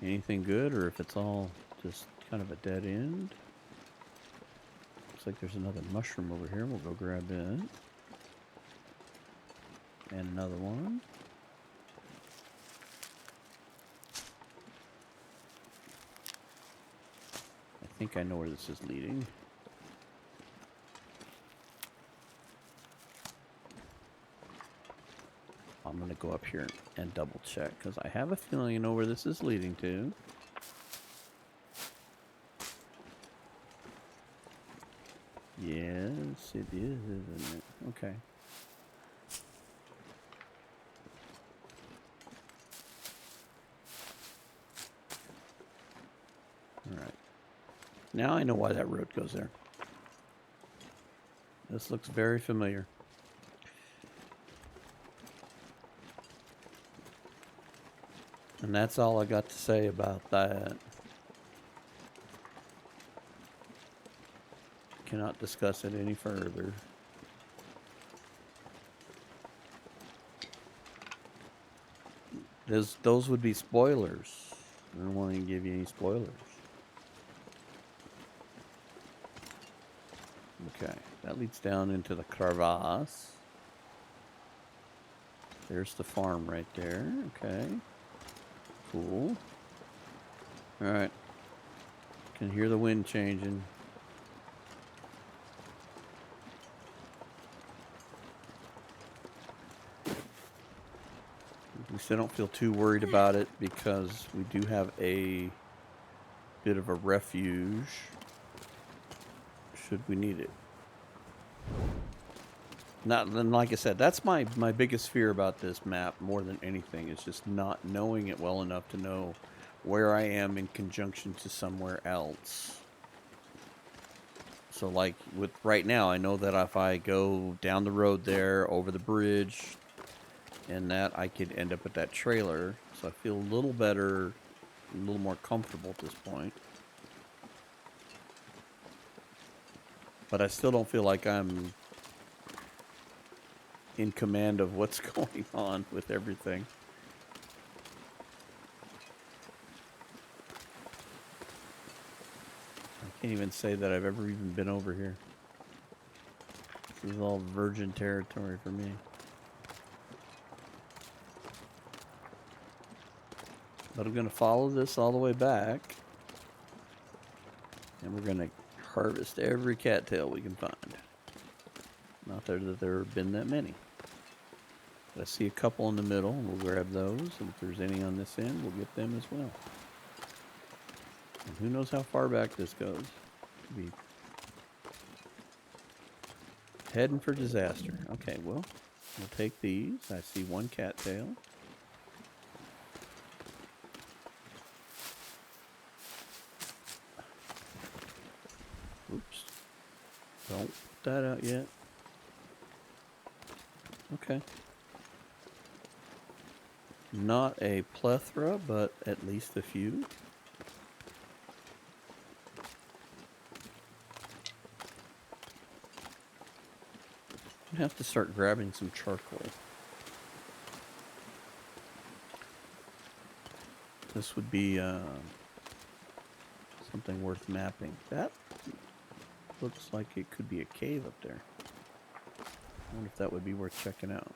anything good or if it's all just kind of a dead end. Looks like there's another mushroom over here. We'll go grab it. And another one. I think I know where this is leading. I'm going to go up here and double check because I have a feeling I know where this is leading to. Yes, it is, isn't it? Okay. All right. Now I know why that road goes there. This looks very familiar. And that's all I got to say about that. Cannot discuss it any further. Those would be spoilers. I don't want to give you any spoilers. Okay, that leads down into the crevasse. There's the farm right there. Okay. Cool. Alright. Can hear the wind changing. We still don't feel too worried about it because we do have a bit of a refuge should we need it. And like I said, that's my biggest fear about this map more than anything is just not knowing it well enough to know where I am in conjunction to somewhere else. So like with right now, I know that if I go down the road there, over the bridge, and that I could end up at that trailer. So I feel a little better, a little more comfortable at this point. But I still don't feel like I'm in command of what's going on with everything. I can't even say that I've ever even been over here. This is all virgin territory for me. But I'm going to follow this all the way back. And we're going to harvest every cattail we can find. Not that there have been that many. But I see a couple in the middle, and we'll grab those. And if there's any on this end, we'll get them as well. And who knows how far back this goes. Be heading for disaster. Okay, well, we'll take these. I see one cattail. Oops. Don't put that out yet. Okay. Not a plethora, but at least a few. I have to start grabbing some charcoal. This would be something worth mapping. That looks like it could be a cave up there. I wonder if that would be worth checking out.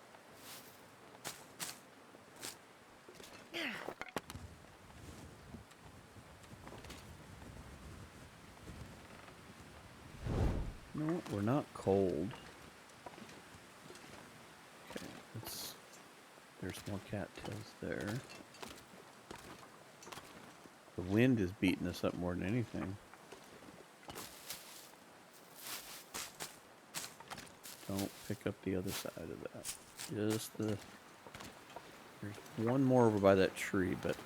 No, we're not cold. Okay, there's more cattails there. The wind is beating us up more than anything. Don't pick up the other side of that. Just the... There's one more over by that tree, but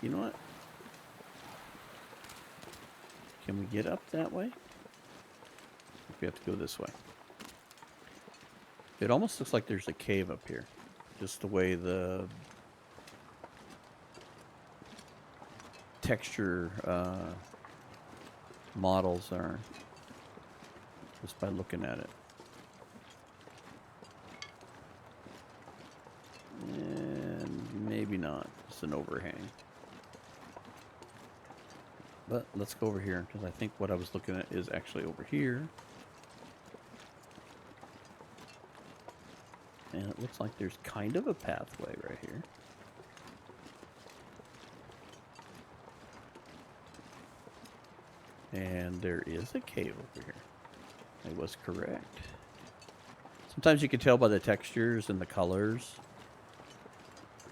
you know what? Can we get up that way? We have to go this way. It almost looks like there's a cave up here. Just the way the texture models are. Just by looking at it. And maybe not. It's an overhang. But let's go over here, because I think what I was looking at is actually over here. And it looks like there's kind of a pathway right here. And there is a cave over here. I was correct. Sometimes you can tell by the textures and the colors.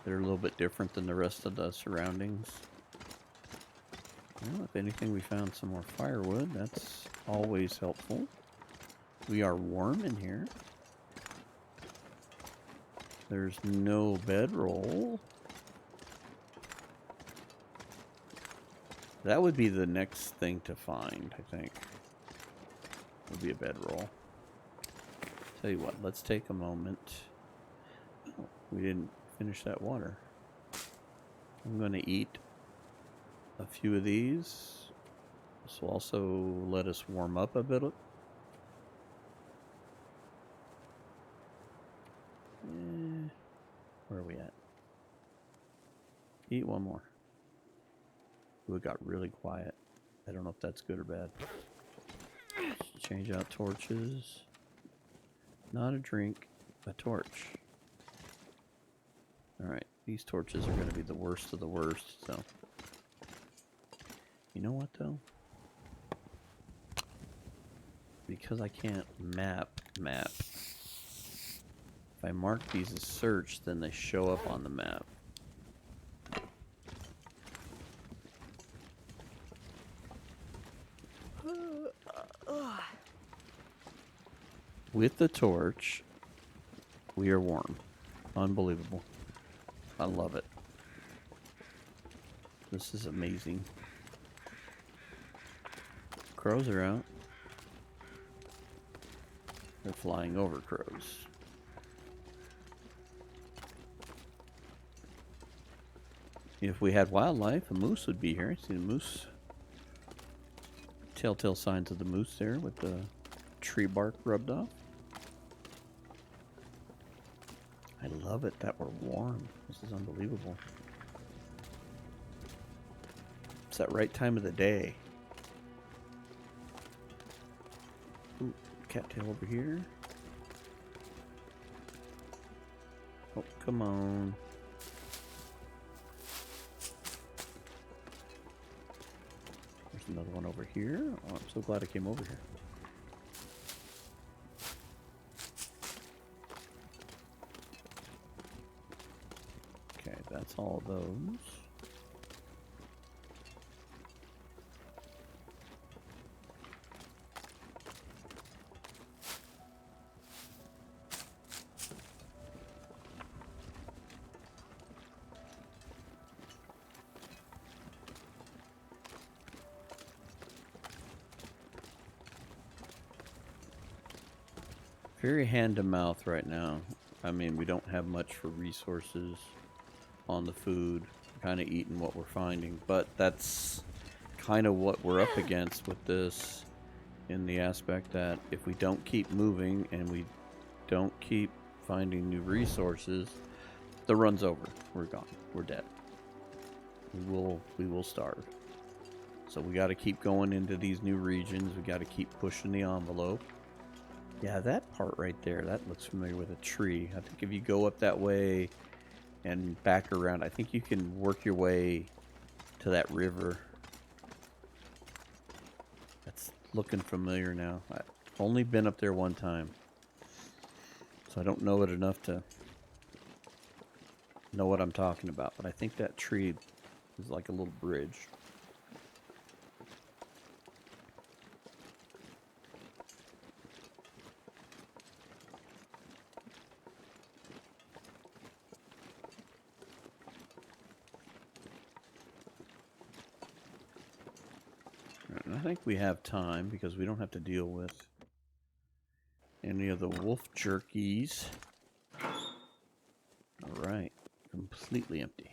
They're a little bit different than the rest of the surroundings. Well, if anything, we found some more firewood. That's always helpful. We are warm in here. There's no bedroll. That would be the next thing to find, I think. Would be a bedroll. Tell you what, let's take a moment. Oh, we didn't finish that water. I'm going to eat a few of these. This will also let us warm up a bit. Where are we at? Eat one more. Ooh, it got really quiet. I don't know if that's good or bad. Change out torches. Not a drink, a torch. Alright, these torches are going to be the worst of the worst, so. You know what, though? Because I can't map. If I mark these as search, then they show up on the map. With the torch, we are warm. Unbelievable. I love it. This is amazing. Crows are out. They're flying over crows. If we had wildlife, a moose would be here. See the moose? Telltale signs of the moose there with the tree bark rubbed off. I love it that we're warm. This is unbelievable. It's that right time of the day. Ooh, cattail over here. Oh, come on. There's another one over here. Oh, I'm so glad I came over here. Okay, that's all those. Very hand to mouth right now. I mean, we don't have much for resources on the food. We're kind of eating what we're finding, but that's kind of what we're up against with this, in the aspect that if we don't keep moving and we don't keep finding new resources, the run's over. We're gone. We're dead. We will starve. So we got to keep going into these new regions. We got to keep pushing the envelope. Yeah, that part right there, that looks familiar with a tree. I think if you go up that way and back around, I think you can work your way to that river. That's looking familiar now. I've only been up there one time, so I don't know it enough to know what I'm talking about. But I think that tree is like a little bridge. I think we have time because we don't have to deal with any of the wolf jerkies. Alright, completely empty.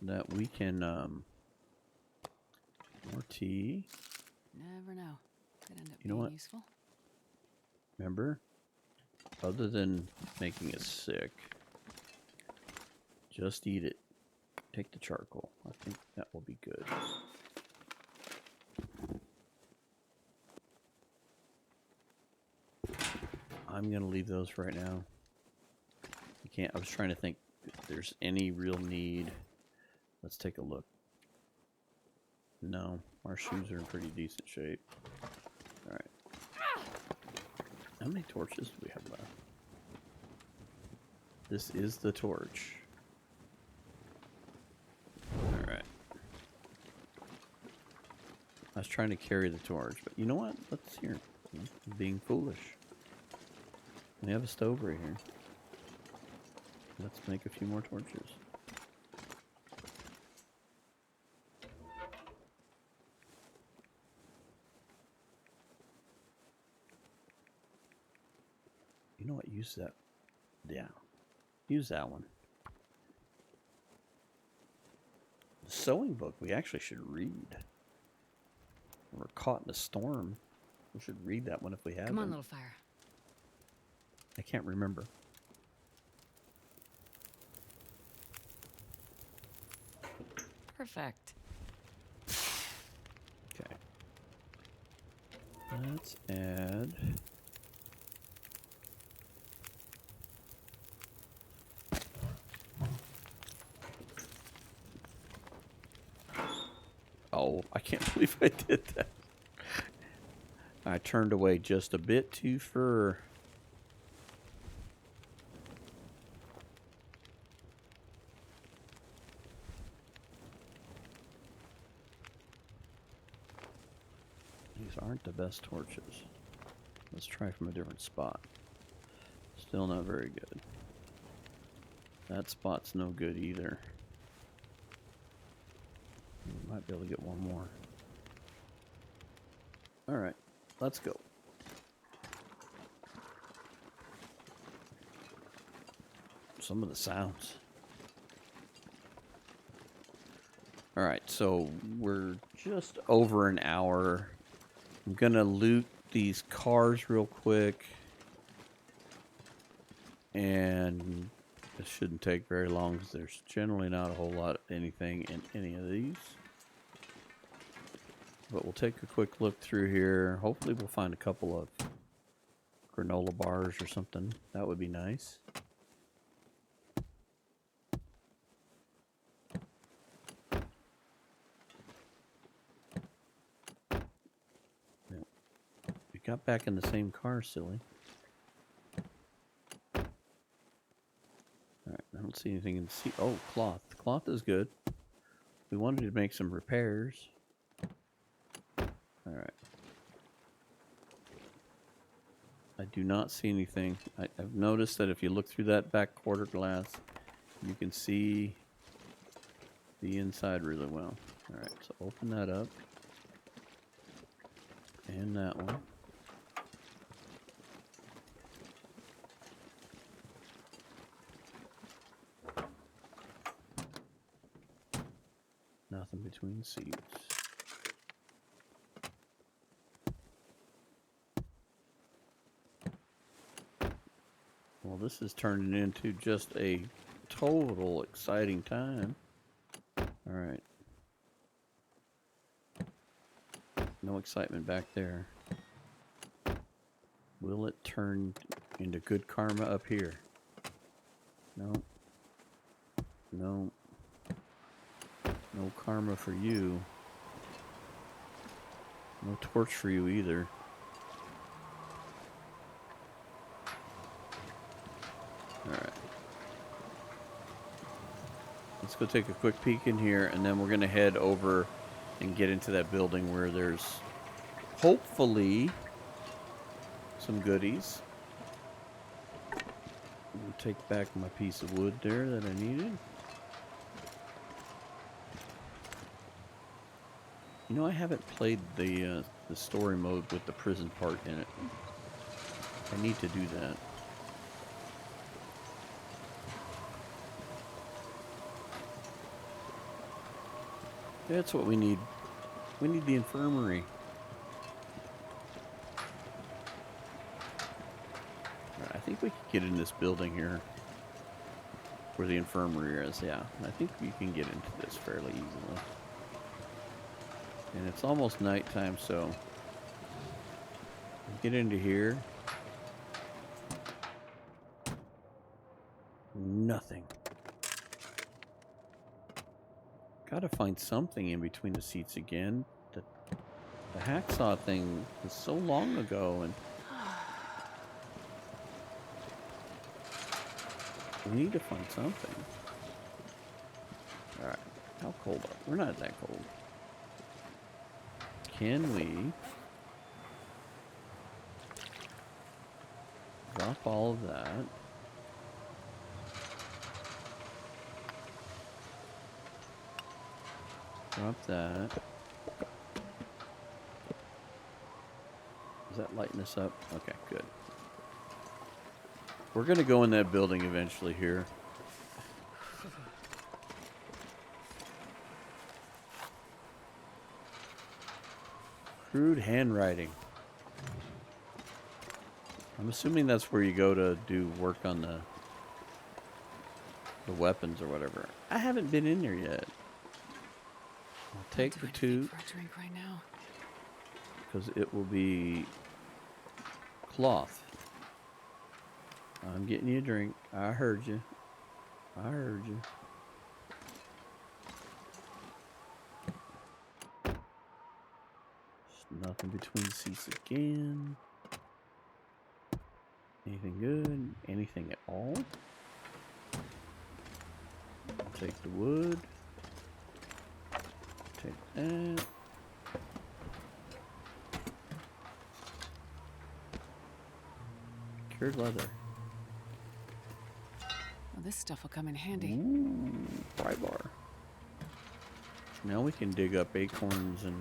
That we can, more tea. Never know. Could end up You know being what? useful. Remember? Other than making us sick, just eat it. Take the charcoal. I think that will be good. I'm gonna leave those for right now. I was trying to think if there's any real need. Let's take a look. No, our shoes are in pretty decent shape. Alright. How many torches do we have left? This is the torch. Alright. I was trying to carry the torch, but you know what? Let's hear. I'm being foolish. We have a stove right here. Let's make a few more torches. You know what? Use that. Yeah. Use that one. The sewing book we actually should read. We're caught in a storm. We should read that one if we have Come on, one. little fire. I can't remember. Perfect. Okay. Let's add. Oh, I can't believe I did that. I turned away just a bit too far. These aren't the best torches. Let's try from a different spot. Still not very good. That spot's no good either. We might be able to get one more. Alright, let's go. Some of the sounds. Alright, so we're just over an hour. I'm gonna loot these cars real quick. And this shouldn't take very long because there's generally not a whole lot of anything in any of these. But we'll take a quick look through here. Hopefully we'll find a couple of granola bars or something. That would be nice. got back in the same car, silly. Alright, I don't see anything in the seat. Oh, cloth. Cloth is good. We wanted to make some repairs. Alright. I do not see anything. I've noticed that if you look through that back quarter glass, you can see the inside really well. Alright, so open that up. And that one. Nothing between seats. Well, this is turning into just a total exciting time. Alright. No excitement back there. Will it turn into good karma up here? No. No. No karma for you. No torch for you either. Alright. Let's go take a quick peek in here, and then we're going to head over and get into that building where there's hopefully some goodies. I'll take back my piece of wood there that I needed. You know, I haven't played the story mode with the prison part in it. I need to do that. That's what we need. We need the infirmary. I think we can get in this building here where the infirmary is. Yeah, I think we can get into this fairly easily. And it's almost nighttime, so get into here. Nothing. Gotta find something in between the seats again. The hacksaw thing was so long ago, and we need to find something. Alright, how cold are we? We're not that cold. Can we drop all of that? Drop that. Is that lighting us up? Okay, good. We're gonna go in that building eventually here. Crude handwriting. I'm assuming that's where you go to do work on the weapons or whatever. I haven't been in there yet. I'll take the two for a drink right now. because it will be cloth. I'm getting you a drink. I heard you. I heard you. Nothing between the seats again. Anything good? Anything at all? Take the wood. Take that. Cured leather. Well, this stuff will come in handy. Ooh, pry bar. Now we can dig up acorns and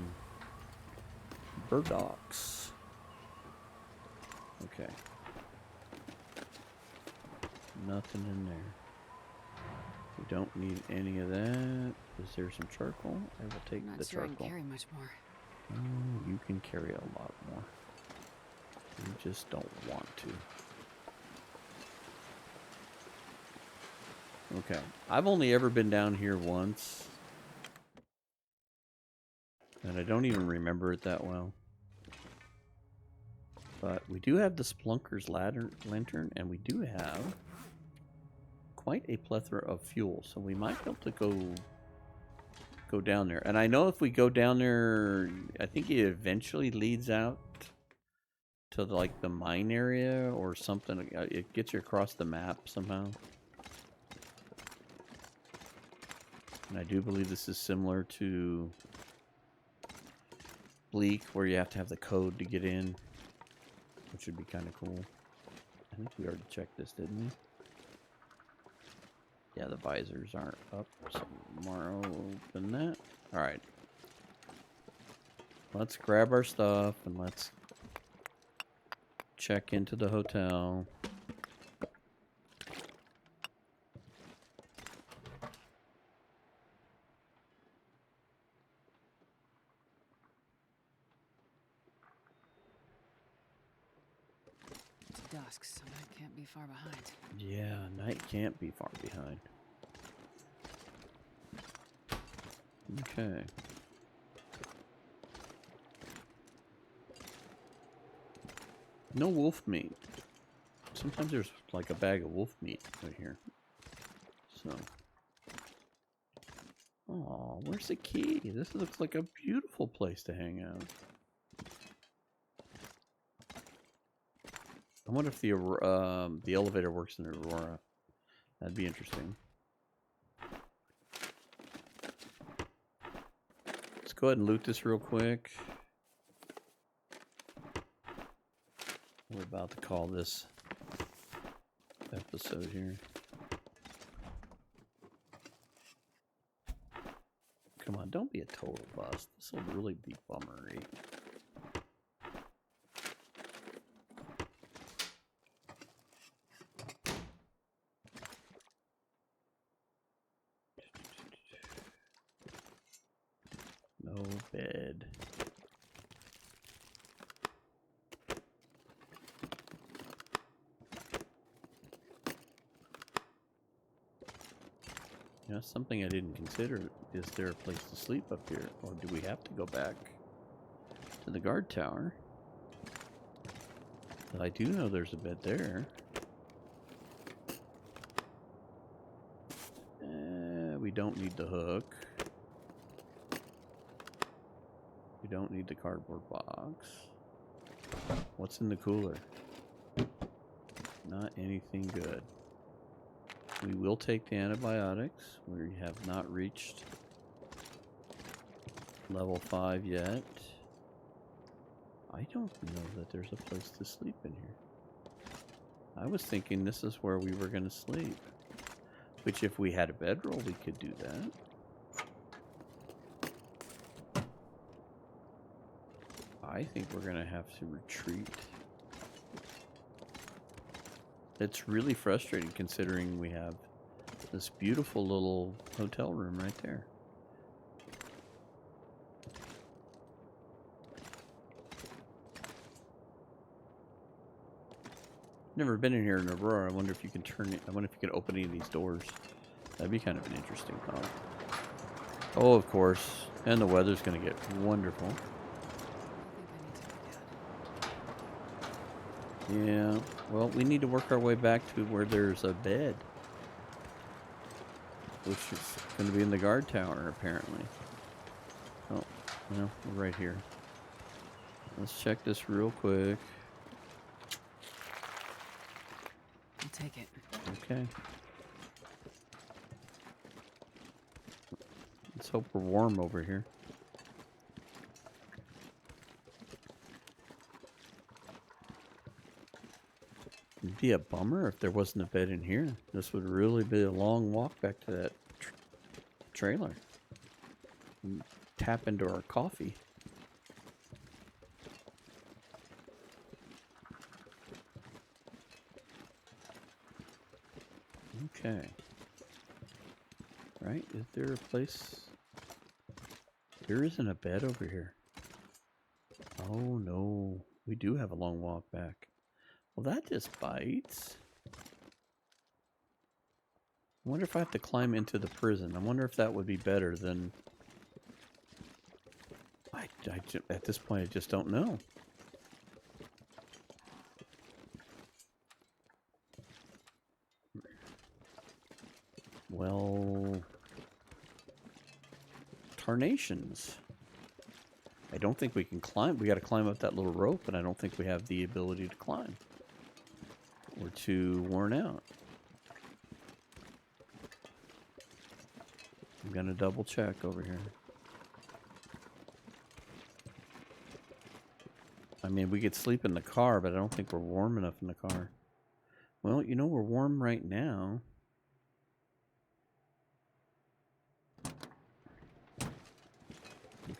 burdocks. Okay. Nothing in there. We don't need any of that. Is there some charcoal? I will take I'm the not sure I charcoal. can carry much more. Oh, you can carry a lot more. You just don't want to. Okay. I've only ever been down here once. And I don't even remember it that well. But we do have the Splunker's lantern, and we do have quite a plethora of fuel. So we might be able to go down there. And I know if we go down there, I think it eventually leads out to like the mine area or something. It gets you across the map somehow. And I do believe this is similar to Bleak, where you have to have the code to get in, which would be kind of cool. I think we already checked this, didn't we? Yeah, the visors aren't up, so tomorrow we'll open that. Alright. Let's grab our stuff and let's check into the hotel. It's dusk, so I can't be far behind. Yeah, night can't be far behind. Okay. No wolf meat. Sometimes there's like a bag of wolf meat right here. So. Oh, where's the key? This looks like a beautiful place to hang out. I wonder if the elevator works in Aurora. That'd be interesting. Let's go ahead and loot this real quick. We're about to call this episode here. Come on, don't be a total bust. This will really be bummery. No bed. You know, something I didn't consider, is there a place to sleep up here? Or do we have to go back to the guard tower? But I do know there's a bed there. We don't need the hook. We don't need the cardboard box. What's in the cooler? Not anything good. We will take the antibiotics. We have not reached level 5 yet. I don't know that there's a place to sleep in here. I was thinking this is where we were going to sleep. Which, if we had a bedroll, we could do that. I think we're going to have to retreat. It's really frustrating considering we have this beautiful little hotel room right there. Never been in here in Aurora. I wonder if you can turn it. I wonder if you can open any of these doors. That'd be kind of an interesting thought. Oh, of course. And the weather's going to get wonderful. Yeah. Well, we need to work our way back to where there's a bed. Which is going to be in the guard tower, apparently. Oh, well, we're right here. Let's check this real quick. I'll take it. Okay. Let's hope we're warm over here. It'd be a bummer if there wasn't a bed in here. This would really be a long walk back to that trailer. And tap into our coffee. Okay. Right? Is there a place? There isn't a bed over here. Oh no. We do have a long walk back. Well, that just bites. I wonder if I have to climb into the prison. I wonder if that would be better than... at this point, I just don't know. Well... Tarnations. I don't think we can climb. We got to climb up that little rope, and I don't think we have the ability to climb. We're too worn out. I'm going to double check over here. I mean, we could sleep in the car, but I don't think we're warm enough in the car. Well, you know, we're warm right now.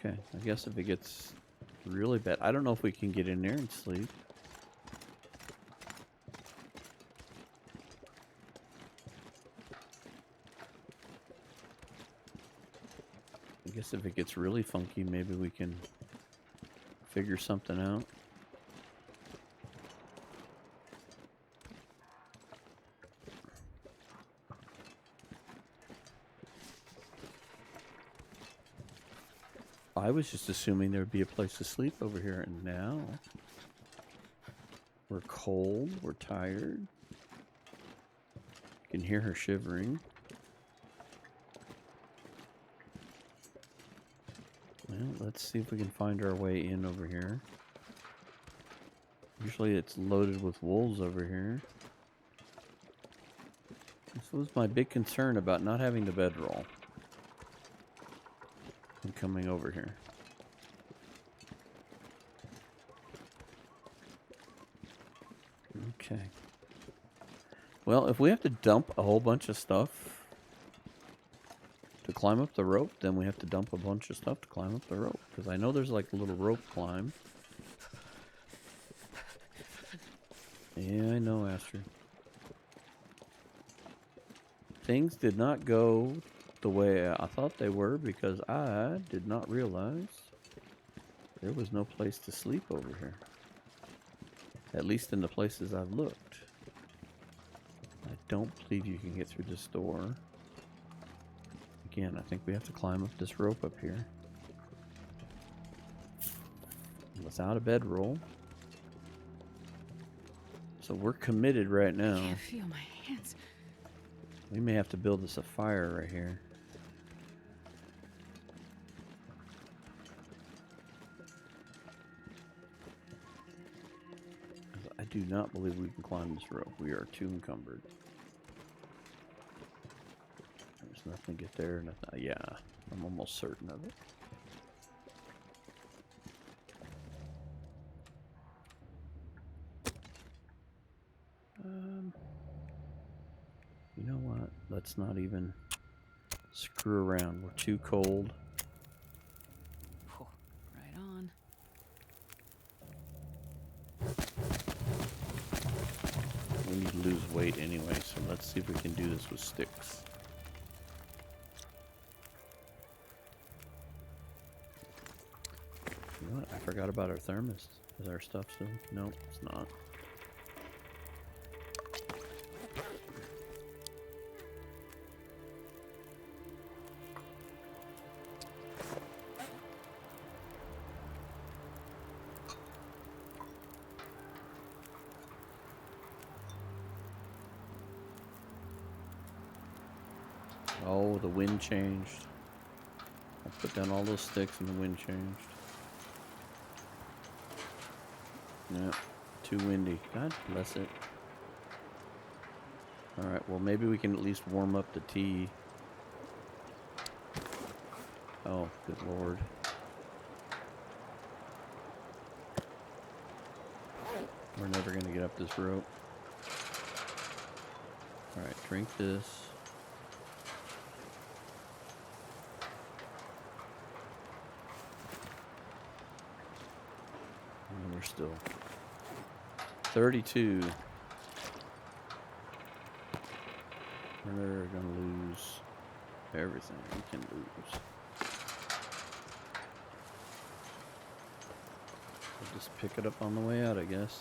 Okay, I guess if it gets really bad, I don't know if we can get in there and sleep. I guess if it gets really funky, maybe we can figure something out. I was just assuming there would be a place to sleep over here, and now we're cold, we're tired. You can hear her shivering. Well, let's see if we can find our way in over here. Usually it's loaded with wolves over here. This was my big concern about not having the bedroll. And coming over here. Okay. Well, if we have to dump a whole bunch of stuff to climb up the rope, then we have to dump a bunch of stuff to climb up the rope. Because I know there's like a little rope climb. Yeah, I know, Astrid. Things did not go the way I thought they were because I did not realize there was no place to sleep over here. At least in the places I've looked. I don't believe you can get through this door. Again, I think we have to climb up this rope up here. Without a bedroll. So we're committed right now. I can't feel my hands. We may have to build us a fire right here. I do not believe we can climb this rope. We are too encumbered. There's nothing to get there. Nothing. Yeah, I'm almost certain of it. You know what? Let's not even screw around. We're too cold. Right on. We need to lose weight anyway, so let's see if we can do this with sticks. You know what? I forgot about our thermos. Is our stuff still? No, it's not. Oh, the wind changed. I put down all those sticks and the wind changed. Yeah, too windy. God bless it. Alright, well maybe we can at least warm up the tea. Oh, good lord. We're never going to get up this rope. Alright, drink this. And we're still 32. We're gonna lose everything we can lose. We'll just pick it up on the way out, I guess.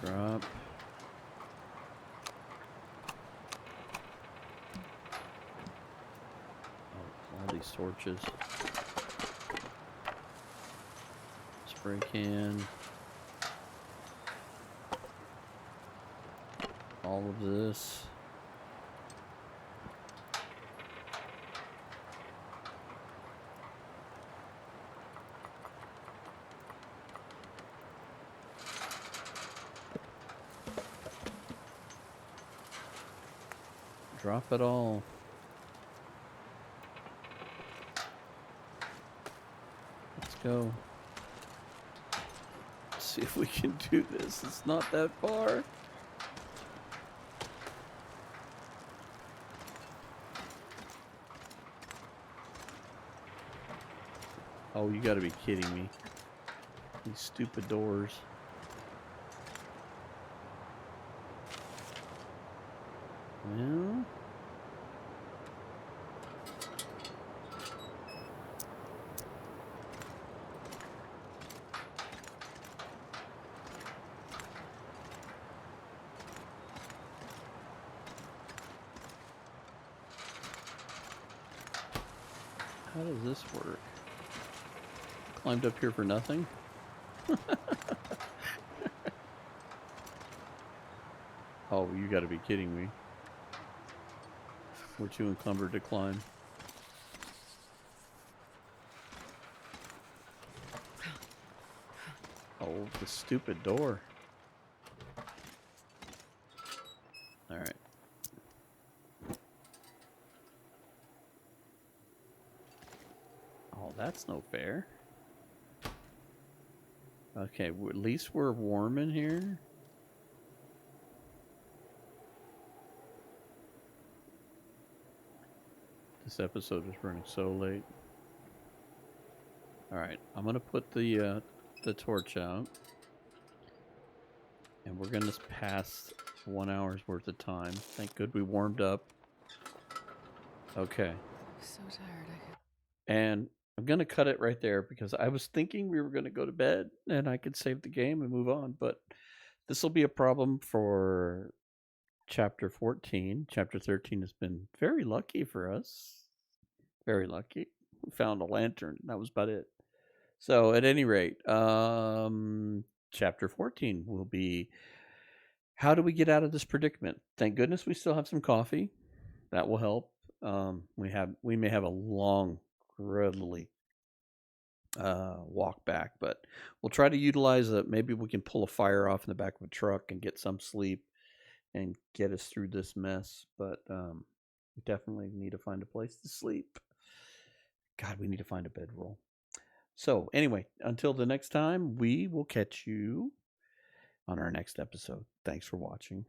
Drop. Oh, all these torches. Spray can. All of this. Drop it all. Let's go. Let's see if we can do this. It's not that far. Oh, you gotta be kidding me. These stupid doors. Well... How does this work? Climbed up here for nothing? Oh, you gotta be kidding me. We're too encumbered to climb. Oh, the stupid door. Alright. Oh, that's no fair. Okay, at least we're warm in here. This episode is running so late. Alright, I'm gonna put the torch out. And we're gonna pass 1 hour's worth of time. Thank good we warmed up. Okay. I'm so tired. And I'm going to cut it right there because I was thinking we were going to go to bed and I could save the game and move on. But this will be a problem for Chapter 14. Chapter 13 has been very lucky for us. Very lucky. We found a lantern. That was about it. So at any rate, Chapter 14 will be how do we get out of this predicament? Thank goodness we still have some coffee. That will help. We may have a long, gruddly walk back, but we'll try to utilize it. Maybe we can pull a fire off in the back of a truck and get some sleep and get us through this mess. But we definitely need to find a place to sleep. God, we need to find a bedroll. So anyway, until the next time, we will catch you on our next episode. Thanks for watching.